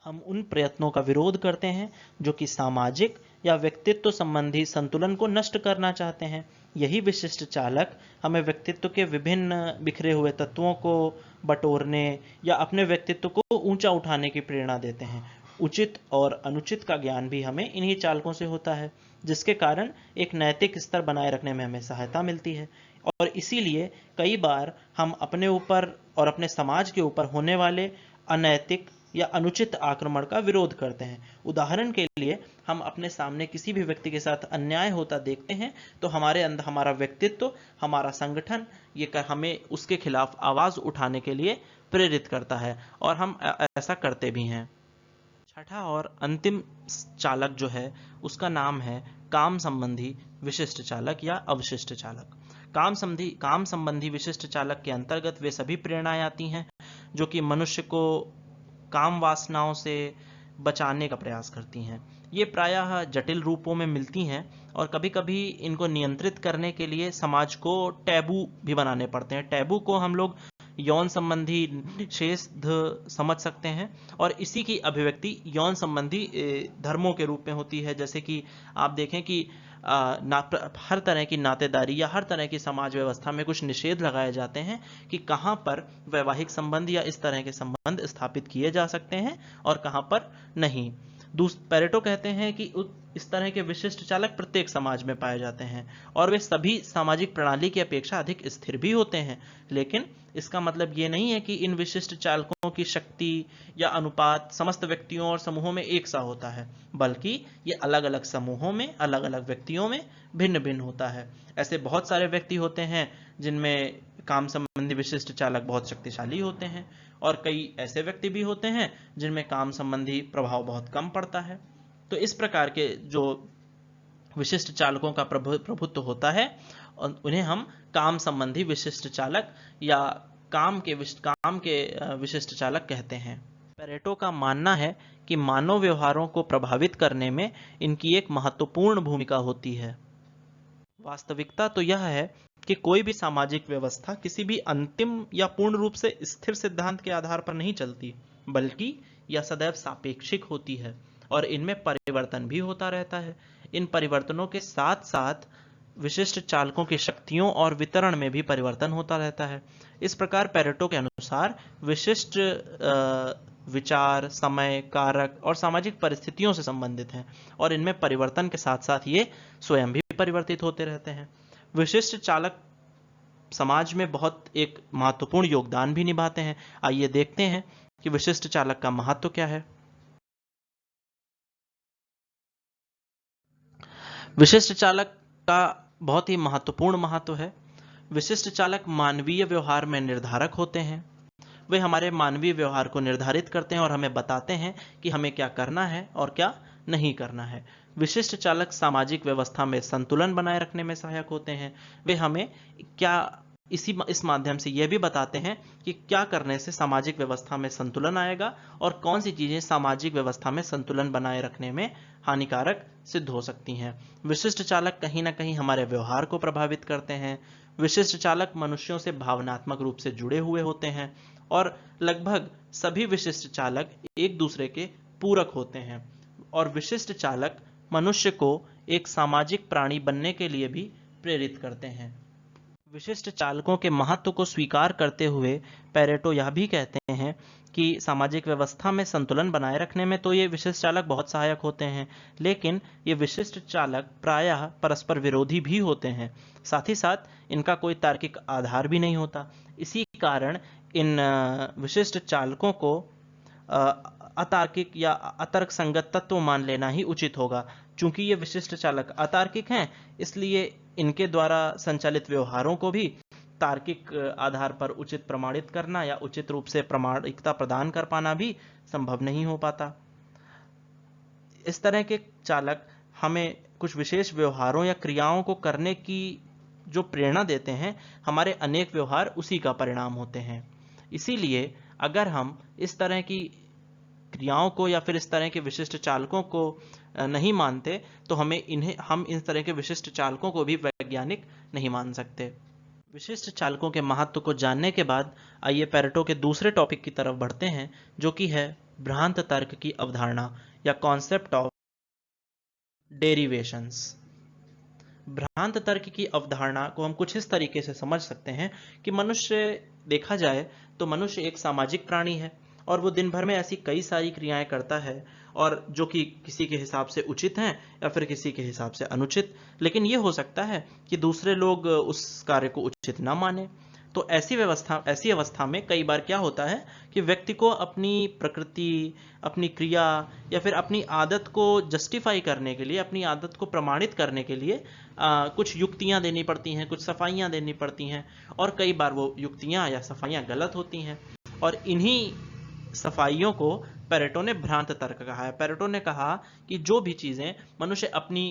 हम उन प्रयत्नों का विरोध करते हैं जो कि सामाजिक या व्यक्तित्व संबंधी संतुलन को नष्ट करना चाहते हैं। यही विशिष्ट चालक हमें व्यक्तित्व के विभिन्न बिखरे हुए तत्वों को बटोरने या अपने व्यक्तित्व को ऊंचा उठाने की प्रेरणा देते हैं। उचित और अनुचित का ज्ञान भी हमें इन्हीं चालकों से होता है, जिसके कारण एक नैतिक स्तर बनाए रखने में हमें सहायता मिलती है, और इसीलिए कई बार हम अपने ऊपर और अपने समाज के ऊपर होने वाले अनैतिक या अनुचित आक्रमण का विरोध करते हैं। उदाहरण के लिए हम अपने सामने किसी भी व्यक्ति के साथ अन्याय होता देखते हैं तो हमारे अंदर हमारा व्यक्तित्व, हमारा संगठन ये हमें उसके खिलाफ आवाज उठाने के लिए प्रेरित करता है, और हम ऐसा करते भी हैं। छठा और अंतिम चालक जो है उसका नाम है काम संबंधी विशिष्ट चालक या अवशिष्ट चालक। काम संबंधी विशिष्ट चालक के अंतर्गत वे सभी प्रेरणाएं आती हैं जो कि मनुष्य को काम वासनाओं से बचाने का प्रयास करती हैं। ये प्रायः जटिल रूपों में मिलती हैं और कभी-कभी इनको नियंत्रित करने के लिए समाज को टैबू भी बनाने पड़ते हैं। टैबू को हम लोग यौन संबंधी निषेध समझ सकते हैं, और इसी की अभिव्यक्ति यौन संबंधी धर्मों के रूप में होती है। जैसे कि आप देखें कि हर तरह की नातेदारी या हर तरह की समाज व्यवस्था में कुछ निषेध लगाए जाते हैं कि कहां पर वैवाहिक संबंध या इस तरह के संबंध स्थापित किए जा सकते हैं और कहां पर नहीं। पैरेटो कहते हैं कि इस तरह के विशिष्ट चालक प्रत्येक समाज में पाए जाते हैं और वे सभी सामाजिक प्रणाली की अपेक्षा अधिक स्थिर भी होते हैं, लेकिन इसका मतलब ये नहीं है कि इन विशिष्ट चालकों की शक्ति या अनुपात समस्त व्यक्तियों और समूहों में एक सा होता है, बल्कि ये अलग अलग समूहों में, अलग अलग व्यक्तियों में भिन्न भिन्न होता है। ऐसे बहुत सारे व्यक्ति होते हैं जिनमें काम संबंधी विशिष्ट चालक बहुत शक्तिशाली होते हैं, और कई ऐसे व्यक्ति भी होते हैं जिनमें काम संबंधी प्रभाव बहुत कम पड़ता है। तो इस प्रकार के जो विशिष्ट चालकों का प्रभुत्व होता है उन्हें हम काम संबंधी विशिष्ट चालक या काम के विशिष्ट चालक कहते हैं। पैरेटो का मानना है कि मानव व्यवहारों को प्रभावित करने में इनकी एक महत्वपूर्ण भूमिका होती है। वास्तविकता तो यह है कि कोई भी सामाजिक व्यवस्था किसी भी अंतिम या पूर्ण रूप से स्थिर सिद्धांत के आधार पर नहीं चलती, बल्कि यह सदैव सापेक्षिक होती है और इनमें परिवर्तन भी होता रहता है। इन परिवर्तनों के साथ साथ विशिष्ट चालकों की शक्तियों और वितरण में भी परिवर्तन होता रहता है। इस प्रकार पेरेटो के अनुसार विशिष्ट विचार, समय, कारक और सामाजिक परिस्थितियों से संबंधित हैं और इनमें परिवर्तन के साथ साथ ये स्वयं भी परिवर्तित होते रहते हैं। विशिष्ट चालक समाज में बहुत एक महत्वपूर्ण योगदान भी निभाते हैं। आइए देखते हैं कि विशिष्ट चालक का महत्व क्या है। विशिष्ट चालक का बहुत ही महत्वपूर्ण महत्व है। विशिष्ट चालक मानवीय व्यवहार में निर्धारक होते हैं। वे हमारे मानवीय व्यवहार को निर्धारित करते हैं और hमें बताते हैं कि हमें क्या करना है और क्या नहीं करना है। विशिष्ट चालक सामाजिक व्यवस्था में संतुलन बनाए रखने में सहायक होते हैं। वे हमें इस माध्यम से यह भी बताते हैं कि क्या करने से सामाजिक व्यवस्था में संतुलन आएगा और कौन सी चीजें सामाजिक व्यवस्था में संतुलन बनाए रखने में हानिकारक सिद्ध हो सकती हैं। विशिष्ट चालक कहीं ना कहीं हमारे व्यवहार को प्रभावित करते हैं। विशिष्ट चालक मनुष्यों से भावनात्मक रूप से जुड़े हुए होते हैं और लगभग सभी विशिष्ट चालक एक दूसरे के पूरक होते हैं और विशिष्ट चालक मनुष्य को एक सामाजिक प्राणी बनने के लिए भी प्रेरित करते हैं। विशिष्ट चालकों के महत्व को स्वीकार करते हुए पेरेटो यह भी कहते हैं कि सामाजिक व्यवस्था में संतुलन बनाए रखने में तो ये विशिष्ट चालक बहुत सहायक होते हैं, लेकिन ये विशिष्ट चालक प्रायः परस्पर विरोधी भी होते हैं। साथ ही साथ इनका कोई तार्किक आधार भी नहीं होता। इसी कारण इन विशिष्ट चालकों को अतार्किक या अतर्क संगत तत्व मान लेना ही उचित होगा। चूंकि ये विशिष्ट चालक अतार्किक हैं, इसलिए इनके द्वारा संचालित व्यवहारों को भी तार्किक आधार पर उचित प्रमाणित करना या उचित रूप से प्रामाणिकता प्रदान कर पाना भी संभव नहीं हो पाता। इस तरह के चालक हमें कुछ विशेष व्यवहारों या क्रियाओं को करने की जो प्रेरणा देते हैं, हमारे अनेक व्यवहार उसी का परिणाम होते हैं। इसीलिए अगर हम इस तरह की क्रियाओं को या फिर इस तरह के विशिष्ट चालकों को नहीं मानते तो हम इस तरह के विशिष्ट चालकों को भी वैज्ञानिक नहीं मान सकते। विशिष्ट चालकों के महत्व को जानने के बाद आइए पेरेटो के दूसरे टॉपिक की तरफ बढ़ते हैं, जो कि है भ्रांत तर्क की अवधारणा या कॉन्सेप्ट ऑफ डेरिवेशंस। भ्रांत तर्क की अवधारणा को हम कुछ इस तरीके से समझ सकते हैं कि मनुष्य, देखा जाए तो मनुष्य एक सामाजिक प्राणी है और वो दिन भर में ऐसी कई सारी क्रियाएं करता है और जो कि किसी के हिसाब से उचित हैं या फिर किसी के हिसाब से अनुचित, लेकिन ये हो सकता है कि दूसरे लोग उस कार्य को उचित ना माने। तो ऐसी अवस्था में कई बार क्या होता है कि व्यक्ति को अपनी प्रकृति, अपनी क्रिया या फिर अपनी आदत को जस्टिफाई करने के लिए, अपनी आदत को प्रमाणित करने के लिए कुछ युक्तियां देनी पड़ती हैं, कुछ सफाइयां देनी पड़ती हैं और कई बार वो युक्तियां या सफाइयां गलत होती हैं और इन्हीं सफाइयों को पेरेटो ने भ्रांत तर्क कहा है। पेरेटो ने कहा कि जो भी चीजें मनुष्य अपनी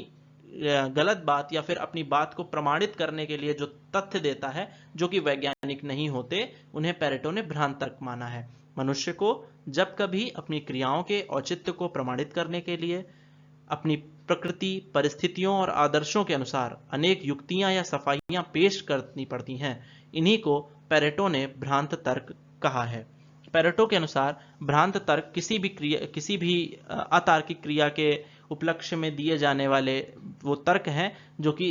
गलत बात या फिर अपनी बात को प्रमाणित करने के लिए जो तथ्य देता है, जो कि वैज्ञानिक नहीं होते, उन्हें पेरेटो ने भ्रांत तर्क माना है। मनुष्य को जब कभी अपनी क्रियाओं के औचित्य को प्रमाणित करने के लिए अपनी प्रकृति, परिस्थितियों और आदर्शों के अनुसार अनेक युक्तियां या सफाइयां पेश करनी पड़ती हैं। इन्हीं को पेरेटो ने भ्रांत तर्क कहा है। पेरेटो के अनुसार भ्रांत तर्क किसी भी अतार्किक क्रिया के उपलक्ष्य में दिए जाने वाले वो तर्क हैं जो कि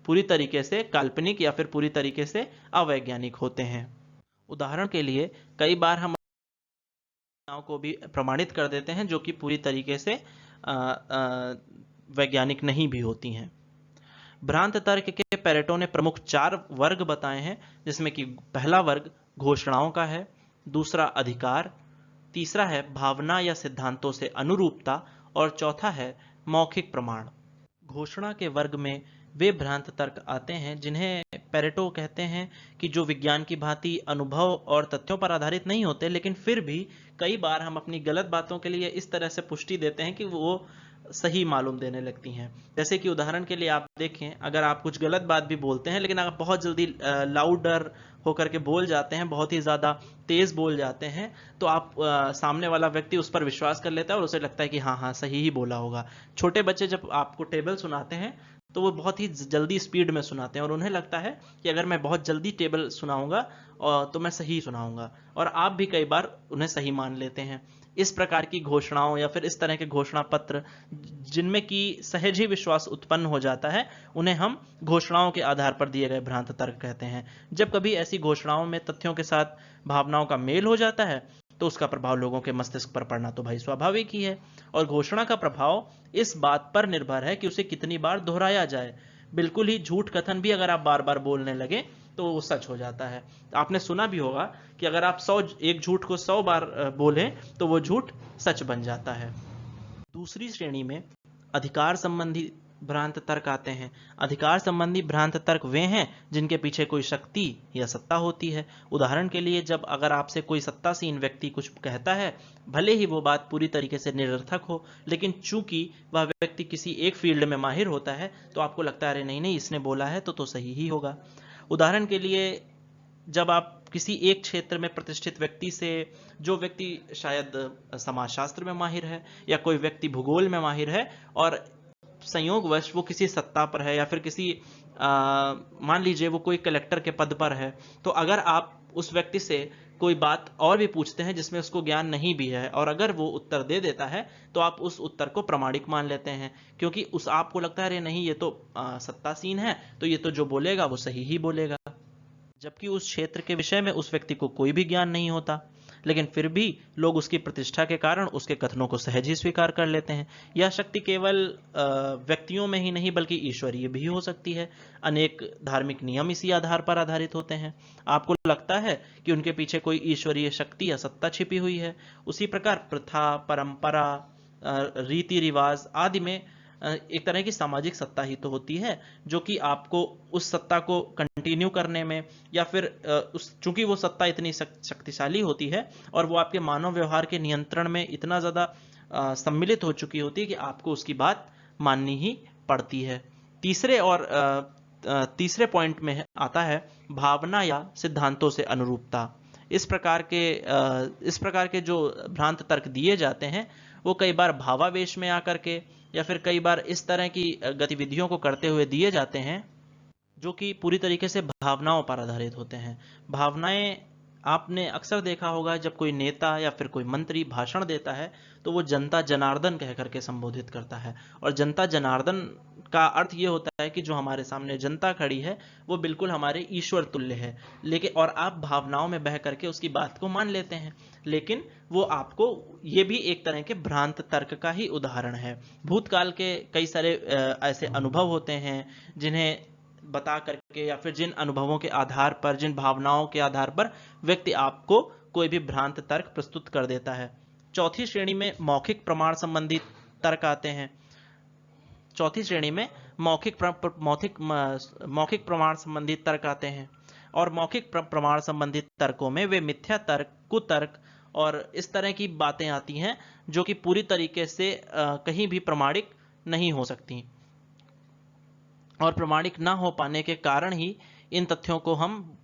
पूरी तरीके से काल्पनिक या फिर पूरी तरीके से अवैज्ञानिक होते हैं। उदाहरण के लिए कई बार हम को भी प्रमाणित कर देते हैं जो कि पूरी तरीके से वैज्ञानिक नहीं भी होती हैं। भ्रांत तर्क के पेरेटो ने प्रमुख 4 वर्ग बताए हैं, जिसमें कि पहला वर्ग घोषणाओं का है, दूसरा अधिकार, तीसरा है भावना या सिद्धांतों से अनुरूपता और चौथा है मौखिक प्रमाण। घोषणा के वर्ग में वे भ्रांत तर्क आते हैं जिन्हें पेरेटो कहते हैं कि जो विज्ञान की भांति अनुभव और तथ्यों पर आधारित नहीं होते, लेकिन फिर भी कई बार हम अपनी गलत बातों के लिए इस तरह से पुष्टि देते हैं कि वो सही मालूम देने लगती हैं। जैसे कि उदाहरण के लिए आप देखें, अगर आप कुछ गलत बात भी बोलते हैं लेकिन आप बहुत जल्दी लाउडर होकर के बोल जाते हैं, बहुत ही ज़्यादा तेज बोल जाते हैं, तो आप सामने वाला व्यक्ति उस पर विश्वास कर लेता है और उसे लगता है कि हाँ हाँ सही ही बोला होगा। छोटे बच्चे जब आपको टेबल सुनाते हैं तो वो बहुत ही जल्दी स्पीड में सुनाते हैं और उन्हें लगता है कि अगर मैं बहुत जल्दी टेबल सुनाऊंगा तो मैं सही सुनाऊंगा, और आप भी कई बार उन्हें सही मान लेते हैं। इस प्रकार की घोषणाओं या फिर इस तरह के घोषणा पत्र जिनमें कि सहज ही विश्वास उत्पन्न हो जाता है, उन्हें हम घोषणाओं के आधार पर दिए गए भ्रांत तर्क कहते हैं। जब कभी ऐसी घोषणाओं में तथ्यों के साथ भावनाओं का मेल हो जाता है तो उसका प्रभाव लोगों के मस्तिष्क पर पड़ना तो भाई स्वाभाविक ही है, और घोषणा का प्रभाव इस बात पर निर्भर है कि उसे कितनी बार दोहराया जाए। बिल्कुल ही झूठ कथन भी अगर आप बार बार बोलने लगे तो वो सच हो जाता है। आपने सुना भी होगा कि अगर आप एक झूठ को 100 बार बोलें तो वो झूठ सच बन जाता है। दूसरी श्रेणी में अधिकार संबंधी भ्रांत तर्क आते हैं। अधिकार संबंधी भ्रांत तर्क वे हैं जिनके पीछे कोई शक्ति या सत्ता होती है। उदाहरण के लिए, जब अगर आपसे कोई सत्तासीन व्यक्ति कुछ कहता है, भले ही वो बात पूरी तरीके से निरर्थक हो, लेकिन चूंकि वह व्यक्ति किसी एक फील्ड में माहिर होता है तो आपको लगता है अरे नहीं नहीं, इसने बोला है तो सही ही होगा। उदाहरण के लिए, जब आप किसी एक क्षेत्र में प्रतिष्ठित व्यक्ति से, जो व्यक्ति शायद समाजशास्त्र में माहिर है या कोई व्यक्ति भूगोल में माहिर है, और संयोगवश वो किसी सत्ता पर है या फिर किसी मान लीजिए वो कोई कलेक्टर के पद पर है, तो अगर आप उस व्यक्ति से कोई बात और भी पूछते हैं जिसमें उसको ज्ञान नहीं भी है, और अगर वो उत्तर दे देता है तो आप उस उत्तर को प्रामाणिक मान लेते हैं, क्योंकि उस आपको लगता है अरे नहीं, ये तो सत्तासीन है, तो ये तो जो बोलेगा वो सही ही बोलेगा, जबकि उस क्षेत्र के विषय में उस व्यक्ति को कोई भी ज्ञान नहीं होता। लेकिन फिर भी लोग उसकी प्रतिष्ठा के कारण उसके कथनों को सहज ही स्वीकार कर लेते हैं। यह शक्ति केवल व्यक्तियों में ही नहीं बल्कि ईश्वरीय भी हो सकती है। अनेक धार्मिक नियम इसी आधार पर आधारित होते हैं। आपको लगता है कि उनके पीछे कोई ईश्वरीय शक्ति या सत्ता छिपी हुई है। उसी प्रकार प्रथा, परंपरा, रीति रिवाज आदि में एक तरह की सामाजिक सत्ता ही तो होती है, जो कि आपको उस सत्ता को कंटिन्यू करने में या फिर चूंकि वो सत्ता इतनी शक्तिशाली होती है और वो आपके मानव व्यवहार के नियंत्रण में इतना ज़्यादा सम्मिलित हो चुकी होती है कि आपको उसकी बात माननी ही पड़ती है। तीसरे पॉइंट में आता है भावना या सिद्धांतों से अनुरूपता। इस प्रकार के जो भ्रांत तर्क दिए जाते हैं वो कई बार भावावेश में आकर के या फिर कई बार इस तरह की गतिविधियों को करते हुए दिए जाते हैं जो कि पूरी तरीके से भावनाओं पर आधारित होते हैं। भावनाएं, आपने अक्सर देखा होगा जब कोई नेता या फिर कोई मंत्री भाषण देता है तो वो जनता जनार्दन कह करके संबोधित करता है, और जनता जनार्दन का अर्थ ये होता है कि जो हमारे सामने जनता खड़ी है वो बिल्कुल हमारे ईश्वर तुल्य है। लेकिन और आप भावनाओं में बह करके उसकी बात को मान लेते हैं, लेकिन वो आपको, ये भी एक तरह के भ्रांत तर्क का ही उदाहरण है। भूतकाल के कई सारे ऐसे अनुभव होते हैं जिन्हें बता करके या फिर जिन अनुभवों के आधार पर, जिन भावनाओं के आधार पर व्यक्ति आपको कोई भी भ्रांत तर्क प्रस्तुत कर देता है। चौथी श्रेणी में मौखिक प्रमाण संबंधी तर्क आते हैं। चौथी श्रेणी में मौखिक प्रमाण संबंधी तर्क आते हैं, और मौखिक प्रमाण संबंधी तर्कों में वे मिथ्या तर्क, कुतर्क और इस तरह की बातें आती हैं जो कि पूरी तरीके से कहीं भी प्रमाणिक नहीं हो सकती, और प्रमाणिक ना हो पाने के कारण ही इन तथ्यों को हम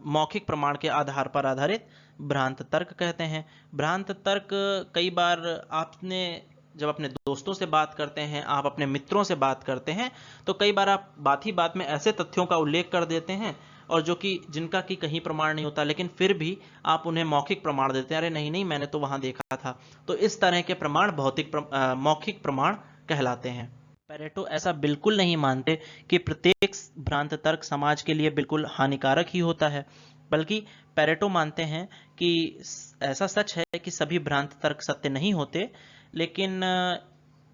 मौखिक प्रमाण के आधार पर आधारित भ्रांत तर्क कहते हैं। भ्रांत तर्क कई बार आपने जब अपने दोस्तों से बात करते हैं, आप अपने मित्रों से बात करते हैं, तो कई बार आप बात ही बात में ऐसे तथ्यों का उल्लेख कर देते हैं और जो कि जिनका कि कहीं प्रमाण नहीं होता, लेकिन फिर भी आप उन्हें मौखिक प्रमाण देते हैं, अरे नहीं नहीं मैंने तो वहां देखा था। तो इस तरह के प्रमाण मौखिक प्रमाण कहलाते हैं। पेरेटो ऐसा बिल्कुल नहीं मानते कि प्रत्येक भ्रांत तर्क समाज के लिए बिल्कुल हानिकारक ही होता है, बल्कि पेरेटो मानते हैं कि ऐसा सच है कि सभी भ्रांत तर्क सत्य नहीं होते, लेकिन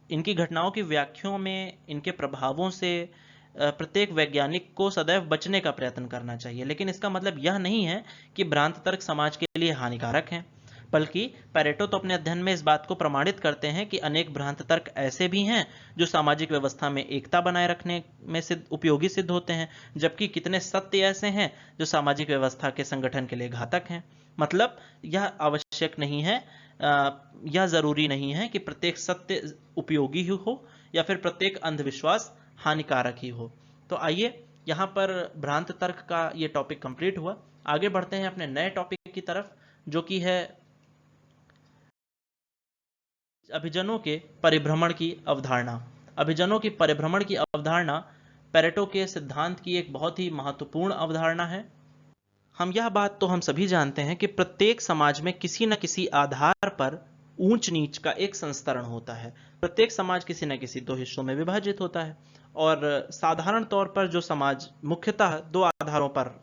इनकी घटनाओं की व्याख्याओं में इनके प्रभावों से प्रत्येक वैज्ञानिक को सदैव बचने का प्रयत्न करना चाहिए। लेकिन इसका मतलब यह नहीं है कि भ्रांत तर्क समाज के लिए हानिकारक हैं, बल्कि पेरेटो तो अपने अध्ययन में इस बात को प्रमाणित करते हैं कि अनेक भ्रांत तर्क ऐसे भी हैं जो सामाजिक व्यवस्था में एकता बनाए रखने में उपयोगी सिद्ध होते हैं, जबकि कितने सत्य ऐसे हैं जो सामाजिक व्यवस्था के संगठन के लिए घातक हैं। मतलब यह आवश्यक नहीं है, यह जरूरी नहीं है कि प्रत्येक सत्य उपयोगी ही हो या फिर प्रत्येक अंधविश्वास हानिकारक ही हो। तो आइए, यहाँ पर भ्रांत तर्क का ये टॉपिक कंप्लीट हुआ। आगे बढ़ते हैं अपने नए टॉपिक की तरफ, जो कि है अभिजनों के परिभ्रमण की अवधारणा। अभिजनों की परिभ्रमण की अवधारणा पेरेटो के सिद्धांत की एक बहुत ही महत्वपूर्ण अवधारणा है। यह बात तो हम सभी जानते हैं कि प्रत्येक समाज में किसी न किसी आधार पर ऊंच नीच का एक संस्तरण होता है। प्रत्येक समाज किसी न किसी दो हिस्सों में विभाजित होता है और साधारण तौर पर जो समाज मुख्यतः दो आधारों पर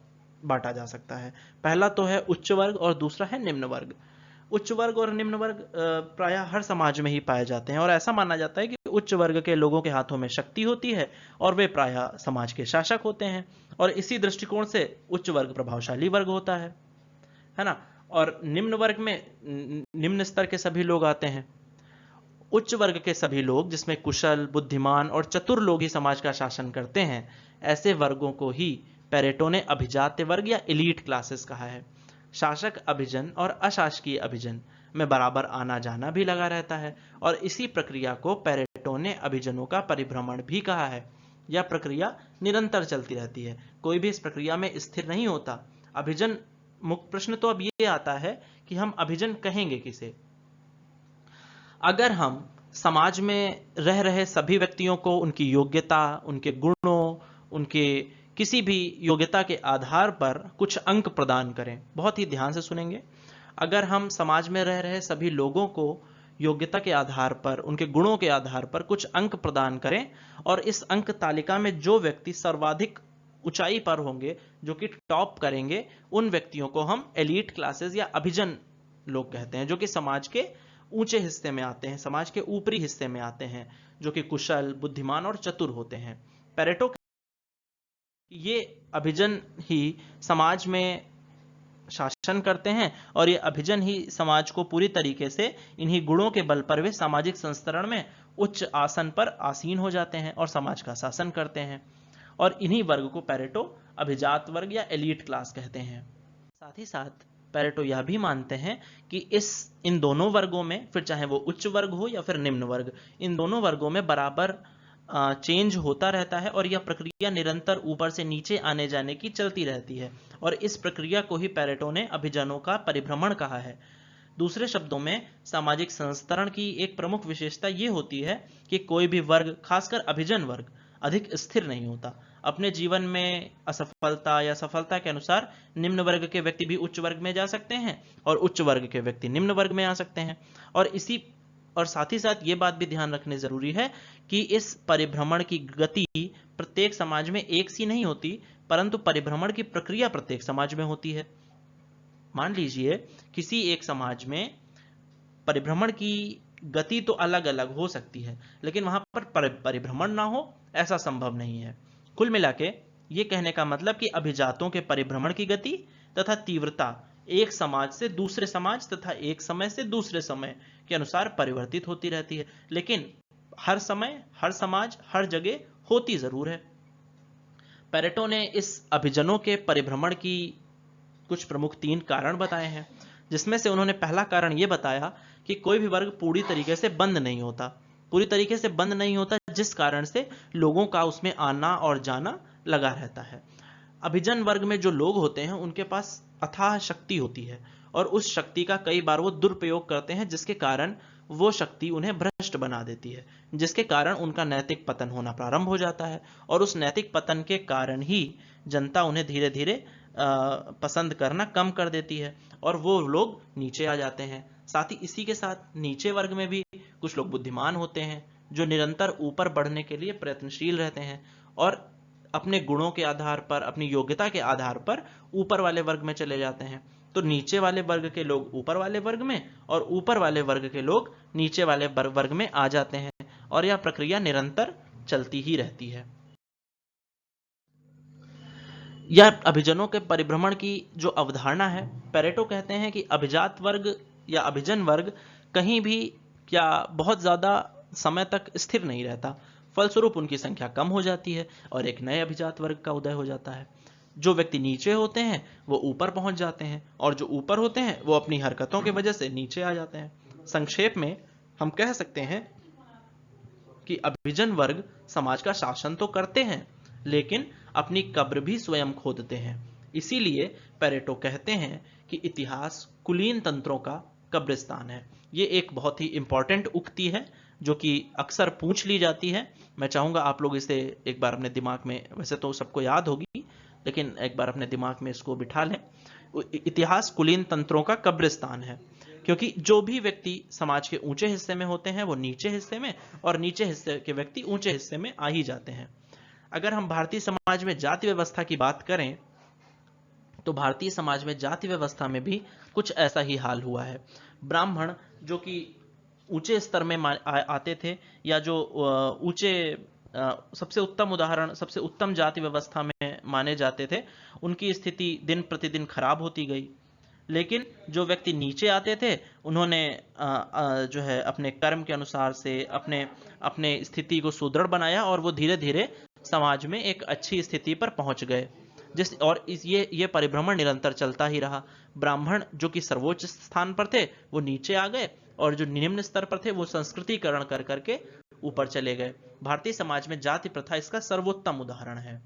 बांटा जा सकता है। पहला तो है उच्च वर्ग और दूसरा है निम्न वर्ग। उच्च वर्ग और निम्न वर्ग प्रायः हर समाज में ही पाए जाते हैं और ऐसा माना जाता है कि उच्च वर्ग के लोगों के हाथों में शक्ति होती है और वे प्रायः समाज के शासक होते हैं और इसी दृष्टिकोण से उच्च वर्ग प्रभावशाली वर्ग होता है ना। और निम्न वर्ग में निम्न स्तर के सभी लोग आते हैं। उच्च वर्ग के सभी लोग, जिसमें कुशल, बुद्धिमान और चतुर लोग ही समाज का शासन करते हैं, ऐसे वर्गों को ही पेरेटो ने अभिजात्य वर्ग या एलीट क्लासेस कहा है। शासक अभिजन और अशासकीय अभिजन में बराबर आना जाना भी लगा रहता है और इसी प्रक्रिया को पेरेटो ने अभिजनों का परिभ्रमण भी कहा है। यह प्रक्रिया निरंतर चलती रहती है, कोई भी इस प्रक्रिया में स्थिर नहीं होता। अभिजन मुख्य प्रश्न तो अब ये आता है कि हम अभिजन कहेंगे किसे। अगर हम समाज में रह रहे सभी व्यक्तियों को उनकी योग्यता, उनके गुणों, उनके किसी भी योग्यता के आधार पर कुछ अंक प्रदान करें, बहुत ही ध्यान से सुनेंगे, अगर हम समाज में रह रहे सभी लोगों को योग्यता के आधार पर, उनके गुणों के आधार पर कुछ अंक प्रदान करें और इस अंक तालिका में जो व्यक्ति सर्वाधिक ऊंचाई पर होंगे, जो कि टॉप करेंगे, उन व्यक्तियों को हम एलीट क्लासेस या अभिजन लोग कहते हैं, जो कि समाज के ऊंचे हिस्से में आते हैं, समाज के ऊपरी हिस्से में आते हैं, जो कि कुशल, बुद्धिमान और चतुर होते हैं। पेरेटो ये अभिजन ही समाज में शासन करते हैं और ये अभिजन ही समाज को पूरी तरीके से इन्हीं गुणों के बल पर वे सामाजिक संस्तरण में उच्च आसन पर आसीन हो जाते हैं और समाज का शासन करते हैं। और इन्हीं वर्ग को पेरेटो अभिजात वर्ग या एलीट क्लास कहते हैं। साथ ही साथ पेरेटो यह भी मानते हैं कि इन दोनों वर्गों में, फिर चाहे वो उच्च वर्ग हो या फिर निम्न वर्ग, इन दोनों वर्गों में बराबर चेंज होता रहता है और यह प्रक्रिया निरंतर ऊपर से नीचे आने जाने की चलती रहती है और इस प्रक्रिया को ही पेरेटो ने अभिजनों का परिभ्रमण कहा है। दूसरे शब्दों में सामाजिक संस्तरण की एक प्रमुख विशेषता यह होती है कि कोई भी वर्ग, खासकर अभिजन वर्ग, अधिक स्थिर नहीं होता। अपने जीवन में असफलता या सफलता के अनुसार निम्न वर्ग के व्यक्ति भी उच्च वर्ग में जा सकते हैं और उच्च वर्ग के व्यक्ति निम्न वर्ग में आ सकते हैं। और साथ ही साथ ये बात भी ध्यान रखने जरूरी है कि इस परिभ्रमण की गति प्रत्येक समाज में एक सी नहीं होती, परंतु परिभ्रमण की प्रक्रिया प्रत्येक समाज में होती है। मान लीजिए किसी एक समाज में परिभ्रमण की गति तो अलग अलग हो सकती है, लेकिन वहां पर परिभ्रमण ना हो, ऐसा संभव नहीं है। कुल मिलाके ये कहने का मतलब कि अभिजातों के परिभ्रमण की गति तथा तीव्रता एक समाज से दूसरे समाज तथा एक समय से दूसरे समय के अनुसार परिवर्तित होती रहती है, लेकिन हर समय, हर समाज, हर जगह होती जरूर है। पेरेटो ने इस अभिजनों के परिभ्रमण की कुछ प्रमुख 3 कारण बताए हैं, जिसमें से उन्होंने पहला कारण यह बताया कि कोई भी वर्ग पूरी तरीके से बंद नहीं होता, पूरी तरीके से बंद नहीं होता, जिस कारण से लोगों का उसमें आना और जाना लगा रहता है। अभिजन वर्ग में जो लोग होते हैं उनके पास अथाह शक्ति होती है और उस शक्ति का कई बार वो दुरुपयोग करते हैं, जिसके कारण वो शक्ति उन्हें भ्रष्ट बना देती है, जिसके कारण उनका नैतिक पतन होना प्रारंभ हो जाता है और उस नैतिक पतन के कारण ही जनता उन्हें धीरे धीरे पसंद करना कम कर देती है और वो लोग नीचे आ जाते हैं। साथ ही इसी के साथ नीचे वर्ग में भी कुछ लोग बुद्धिमान होते हैं, जो निरंतर ऊपर बढ़ने के लिए प्रयत्नशील रहते हैं और अपने गुणों के आधार पर, अपनी योग्यता के आधार पर ऊपर वाले वर्ग में चले जाते हैं। तो नीचे वाले वर्ग के लोग ऊपर वाले वर्ग में और ऊपर वाले वर्ग के लोग नीचे वाले वर्ग में आ जाते हैं और यह प्रक्रिया निरंतर चलती ही रहती है। यह अभिजनों के परिभ्रमण की जो अवधारणा है, पेरेटो कहते हैं कि अभिजात वर्ग या अभिजन वर्ग कहीं भी या बहुत ज्यादा समय तक स्थिर नहीं रहता, फलस्वरूप उनकी संख्या कम हो जाती है और एक नए अभिजात वर्ग का उदय हो जाता है। जो व्यक्ति नीचे होते हैं वो ऊपर पहुंच जाते हैं और जो ऊपर होते हैं वो अपनी हरकतों की वजह से नीचे आ जाते हैं। संक्षेप में हम कह सकते हैं कि अभिजन वर्ग समाज का शासन तो करते हैं, लेकिन अपनी कब्र भी स्वयं खोदते हैं। इसीलिए पेरेटो कहते हैं कि इतिहास कुलीन तंत्रों का कब्रिस्तान है। ये एक बहुत ही इंपॉर्टेंट उक्ति है जो कि अक्सर पूछ ली जाती है। मैं चाहूँगा आप लोग इसे एक बार अपने दिमाग में, वैसे तो सबको याद होगी, लेकिन एक बार अपने दिमाग में इसको बिठा लें। इतिहास कुलीन तंत्रों का कब्रिस्तान है, क्योंकि जो भी व्यक्ति समाज के ऊंचे हिस्से में होते हैं वो नीचे हिस्से में, और नीचे हिस्से के व्यक्ति ऊंचे हिस्से में आ ही जाते हैं। अगर हम भारतीय समाज में जाति व्यवस्था की बात करें तो भारतीय समाज में जाति व्यवस्था में भी कुछ ऐसा ही हाल हुआ है। ब्राह्मण जो कि ऊंचे स्तर में आते थे, या जो ऊंचे सबसे उत्तम उदाहरण, सबसे उत्तम जाति व्यवस्था में माने जाते थे, उनकी स्थिति दिन प्रतिदिन खराब होती गई। लेकिन जो व्यक्ति नीचे आते थे उन्होंने जो है अपने कर्म के अनुसार से अपने अपने स्थिति को सुदृढ़ बनाया, और वो धीरे धीरे समाज में एक अच्छी स्थिति पर पहुंच गए। और ये परिभ्रमण निरंतर चलता ही रहा। ब्राह्मण जो कि सर्वोच्च स्थान पर थे वो नीचे आ गए, और जो निम्न स्तर पर थे वो संस्कृतिकरण कर करके ऊपर चले गए। भारतीय समाज में जाति प्रथा इसका सर्वोत्तम उदाहरण है।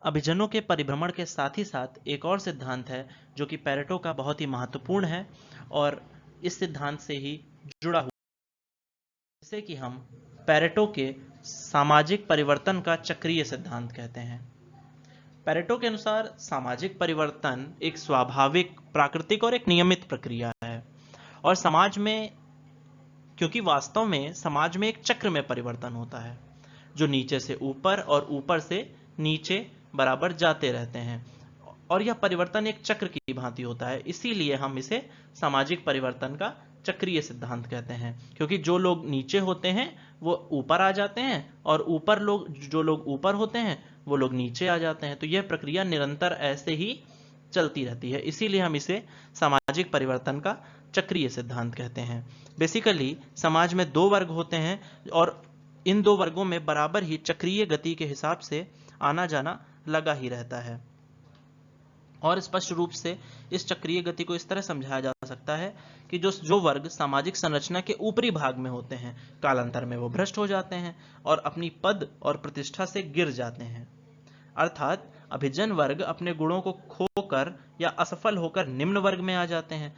अभिजनों के परिभ्रमण के साथ ही साथ एक और सिद्धांत है जो कि पेरेटो का बहुत ही महत्वपूर्ण है, और इस सिद्धांत से ही जुड़ा हुआ, जिसे कि हम पेरेटो के सामाजिक परिवर्तन का चक्रीय सिद्धांत कहते हैं। पेरेटो के अनुसार सामाजिक परिवर्तन एक स्वाभाविक, प्राकृतिक और एक नियमित प्रक्रिया है, और समाज में, क्योंकि वास्तव में समाज में एक चक्र में परिवर्तन होता है जो नीचे से ऊपर और ऊपर से नीचे बराबर जाते रहते हैं, और यह परिवर्तन एक चक्र की भांति होता है। इसीलिए हम इसे सामाजिक परिवर्तन का चक्रीय सिद्धांत कहते हैं, क्योंकि जो लोग नीचे होते हैं वो ऊपर आ जाते हैं, और जो लोग ऊपर होते हैं वो लोग नीचे आ जाते हैं। तो यह प्रक्रिया निरंतर ऐसे ही चलती रहती है, इसीलिए हम इसे सामाजिक परिवर्तन का चक्रीय सिद्धांत कहते हैं। बेसिकली समाज में दो वर्ग होते हैं, और इन दो वर्गों में बराबर ही चक्रीय गति के हिसाब से आना जाना लगा ही रहता है। और स्पष्ट रूप से इस चक्रीय गति को इस तरह समझाया जा सकता है कि जो वर्ग सामाजिक संरचना के ऊपरी भाग में होते हैं, कालांतर में वो भ्रष्ट हो जाते हैं और अपनी पद और प्रतिष्ठा से गिर जाते हैं। अर्थात अभिजन वर्ग अपने गुणों को खोकर या असफल होकर निम्न वर्ग में आ जाते हैं।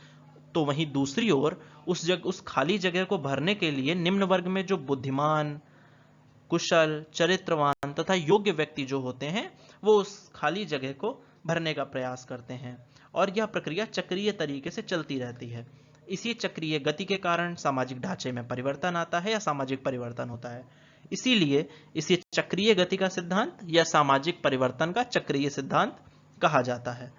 तो वहीं दूसरी ओर उस खाली जगह को भरने के लिए निम्न वर्ग में जो बुद्धिमान, कुशल, चरित्रवान तथा योग्य व्यक्ति जो होते हैं वो उस खाली जगह को भरने का प्रयास करते हैं, और यह प्रक्रिया चक्रीय तरीके से चलती रहती है। इसी चक्रीय गति के कारण सामाजिक ढांचे में परिवर्तन आता है या सामाजिक परिवर्तन होता है। इसीलिए इसे चक्रीय गति का सिद्धांत या सामाजिक परिवर्तन का चक्रीय सिद्धांत कहा जाता है।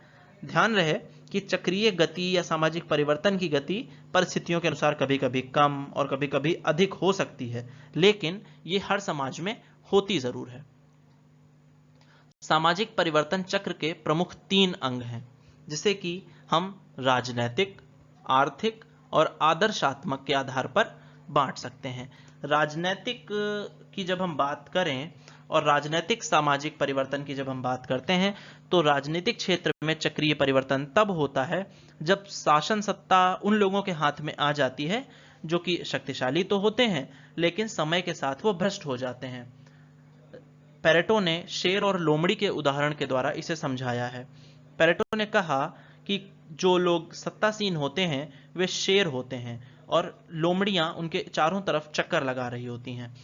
ध्यान रहे कि चक्रीय गति या सामाजिक परिवर्तन की गति परिस्थितियों के अनुसार कभी कभी कम और कभी कभी अधिक हो सकती है, लेकिन ये हर समाज में होती जरूर है। सामाजिक परिवर्तन चक्र के प्रमुख 3 अंग हैं, जिसे कि हम राजनैतिक, आर्थिक और आदर्शात्मक के आधार पर बांट सकते हैं। राजनैतिक की जब हम बात करें और राजनैतिक सामाजिक परिवर्तन की जब हम बात करते हैं, तो राजनीतिक क्षेत्र में चक्रीय परिवर्तन तब होता है जब शासन सत्ता उन लोगों के हाथ में आ जाती है जो कि शक्तिशाली तो होते हैं लेकिन समय के साथ वो भ्रष्ट हो जाते हैं। पेरेटो ने शेर और लोमड़ी के उदाहरण के द्वारा इसे समझाया है। पेरेटो ने कहा कि जो लोग सत्तासीन होते हैं वे शेर होते हैं और लोमड़ियां उनके चारों तरफ चक्कर लगा रही होती हैं।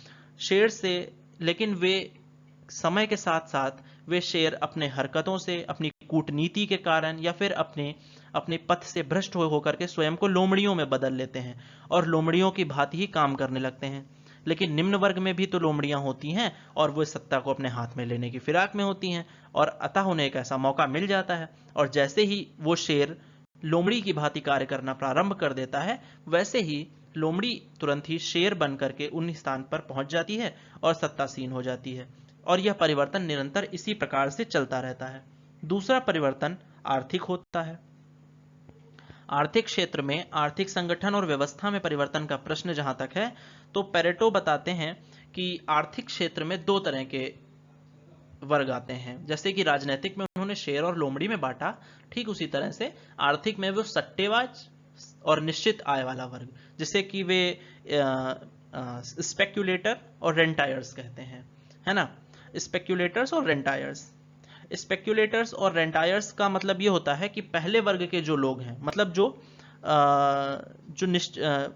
शेर से, लेकिन वे समय के साथ साथ वे शेर अपने हरकतों से, अपनी कूटनीति के कारण या फिर अपने पथ से भ्रष्ट होकर के स्वयं को लोमड़ियों में बदल लेते हैं और लोमड़ियों की भांति ही काम करने लगते हैं। लेकिन निम्न वर्ग में भी तो लोमड़ियां होती हैं और वो सत्ता को अपने हाथ में लेने की फिराक में होती हैं, और अतः उन्हें एक ऐसा मौका मिल जाता है और जैसे ही वो शेर लोमड़ी की भांति कार्य करना प्रारंभ कर देता है, वैसे ही लोमड़ी तुरंत ही शेर बन करके उन स्थान पर पहुंच जाती है और सत्तासीन हो जाती है, और यह परिवर्तन निरंतर इसी प्रकार से चलता रहता है। दूसरा परिवर्तन आर्थिक होता है। आर्थिक क्षेत्र में आर्थिक संगठन और व्यवस्था में परिवर्तन का प्रश्न जहां तक है, तो पेरेटो बताते हैं कि आर्थिक क्षेत्र में 2 तरह के वर्ग आते हैं। जैसे कि राजनीतिक में उन्होंने शेर और लोमड़ी में बांटा, ठीक उसी तरह से आर्थिक में वो सट्टेबाज और निश्चित आय वाला वर्ग, जिसे कि वे स्पेक्यूलेटर और रेंटायर्स कहते हैं, है ना। स्पेक्यूलेटर्स और रेंटायर्स। स्पेक्यूलेटर्स और रेंटायर्स का मतलब ये होता है कि पहले वर्ग के जो लोग हैं, मतलब जो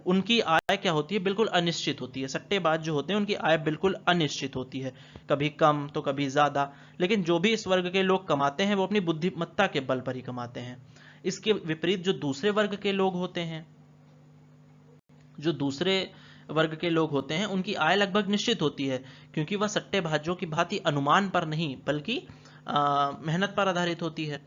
उनकी आय क्या होती है, बिल्कुल अनिश्चित होती है। सट्टेबाज जो होते हैं उनकी आय बिल्कुल अनिश्चित होती है, कभी कम तो कभी ज़्यादा। लेकिन जो भी इस वर्ग के लोग कमाते हैं वो अपनी बुद्धिमत्ता के बल पर ही कमाते हैं। इसके विपरीत जो दूसरे वर्ग के लोग होते हैं, उनकी आय लगभग निश्चित होती है, क्योंकि वह सट्टेबाजों की भांति अनुमान पर नहीं बल्कि मेहनत पर आधारित होती है।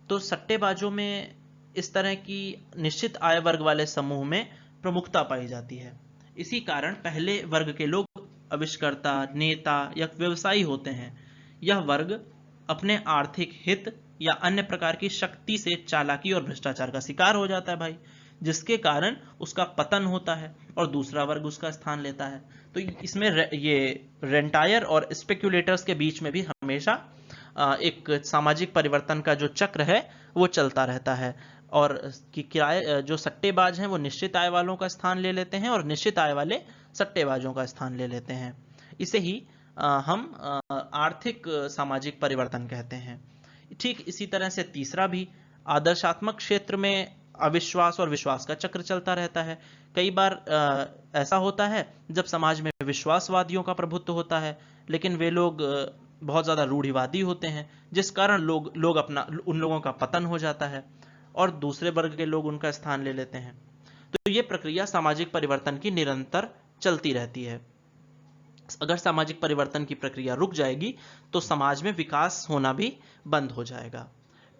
तो सट्टेबाजों में इस तरह की निश्चित आय वर्ग वाले समूह में प्रमुखता पाई जाती है। इसी कारण पहले वर्ग के लोग आविष्कर्ता, नेता या व्यवसायी होते हैं। यह वर्ग अपने आर्थिक हित या अन्य प्रकार की शक्ति से चालाकी और भ्रष्टाचार का शिकार हो जाता है भाई, जिसके कारण उसका पतन होता है और दूसरा वर्ग उसका स्थान लेता है। तो इसमें ये रेंटायर और स्पेक्यूलेटर्स के बीच में भी हमेशा एक सामाजिक परिवर्तन का जो चक्र है वो चलता रहता है, और कि किराए जो सट्टेबाज हैं वो निश्चित आय वालों का स्थान ले लेते हैं और निश्चित आय वाले सट्टेबाजों का स्थान ले लेते हैं। इसे ही हम आर्थिक सामाजिक परिवर्तन कहते हैं। ठीक इसी तरह से तीसरा भी, आदर्शात्मक क्षेत्र में अविश्वास और विश्वास का चक्र चलता रहता है। कई बार ऐसा होता है जब समाज में विश्वासवादियों का प्रभुत्व होता है, लेकिन वे लोग बहुत ज़्यादा रूढ़िवादी होते हैं, जिस कारण उन लोगों का पतन हो जाता है और दूसरे वर्ग के लोग उनका स्थान ले लेते हैं। तो ये प्रक्रिया सामाजिक परिवर्तन की निरंतर चलती रहती है। अगर सामाजिक परिवर्तन की प्रक्रिया रुक जाएगी तो समाज में विकास होना भी बंद हो जाएगा।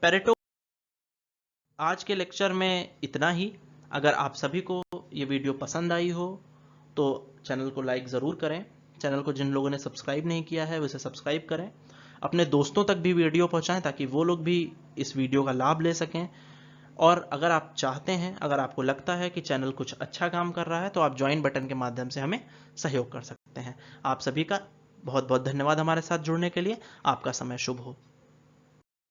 पेरेटो। आज के लेक्चर में इतना ही। अगर आप सभी को ये वीडियो पसंद आई हो तो चैनल को लाइक ज़रूर करें। चैनल को जिन लोगों ने सब्सक्राइब नहीं किया है उसे सब्सक्राइब करें। अपने दोस्तों तक भी वीडियो पहुंचाएं ताकि वो लोग भी इस वीडियो का लाभ ले सकें। और अगर आप चाहते हैं, अगर आपको लगता है कि चैनल कुछ अच्छा काम कर रहा है, तो आप ज्वाइन बटन के माध्यम से हमें सहयोग कर सकते हैं। आप सभी का बहुत बहुत धन्यवाद हमारे साथ जुड़ने के लिए। आपका समय शुभ हो।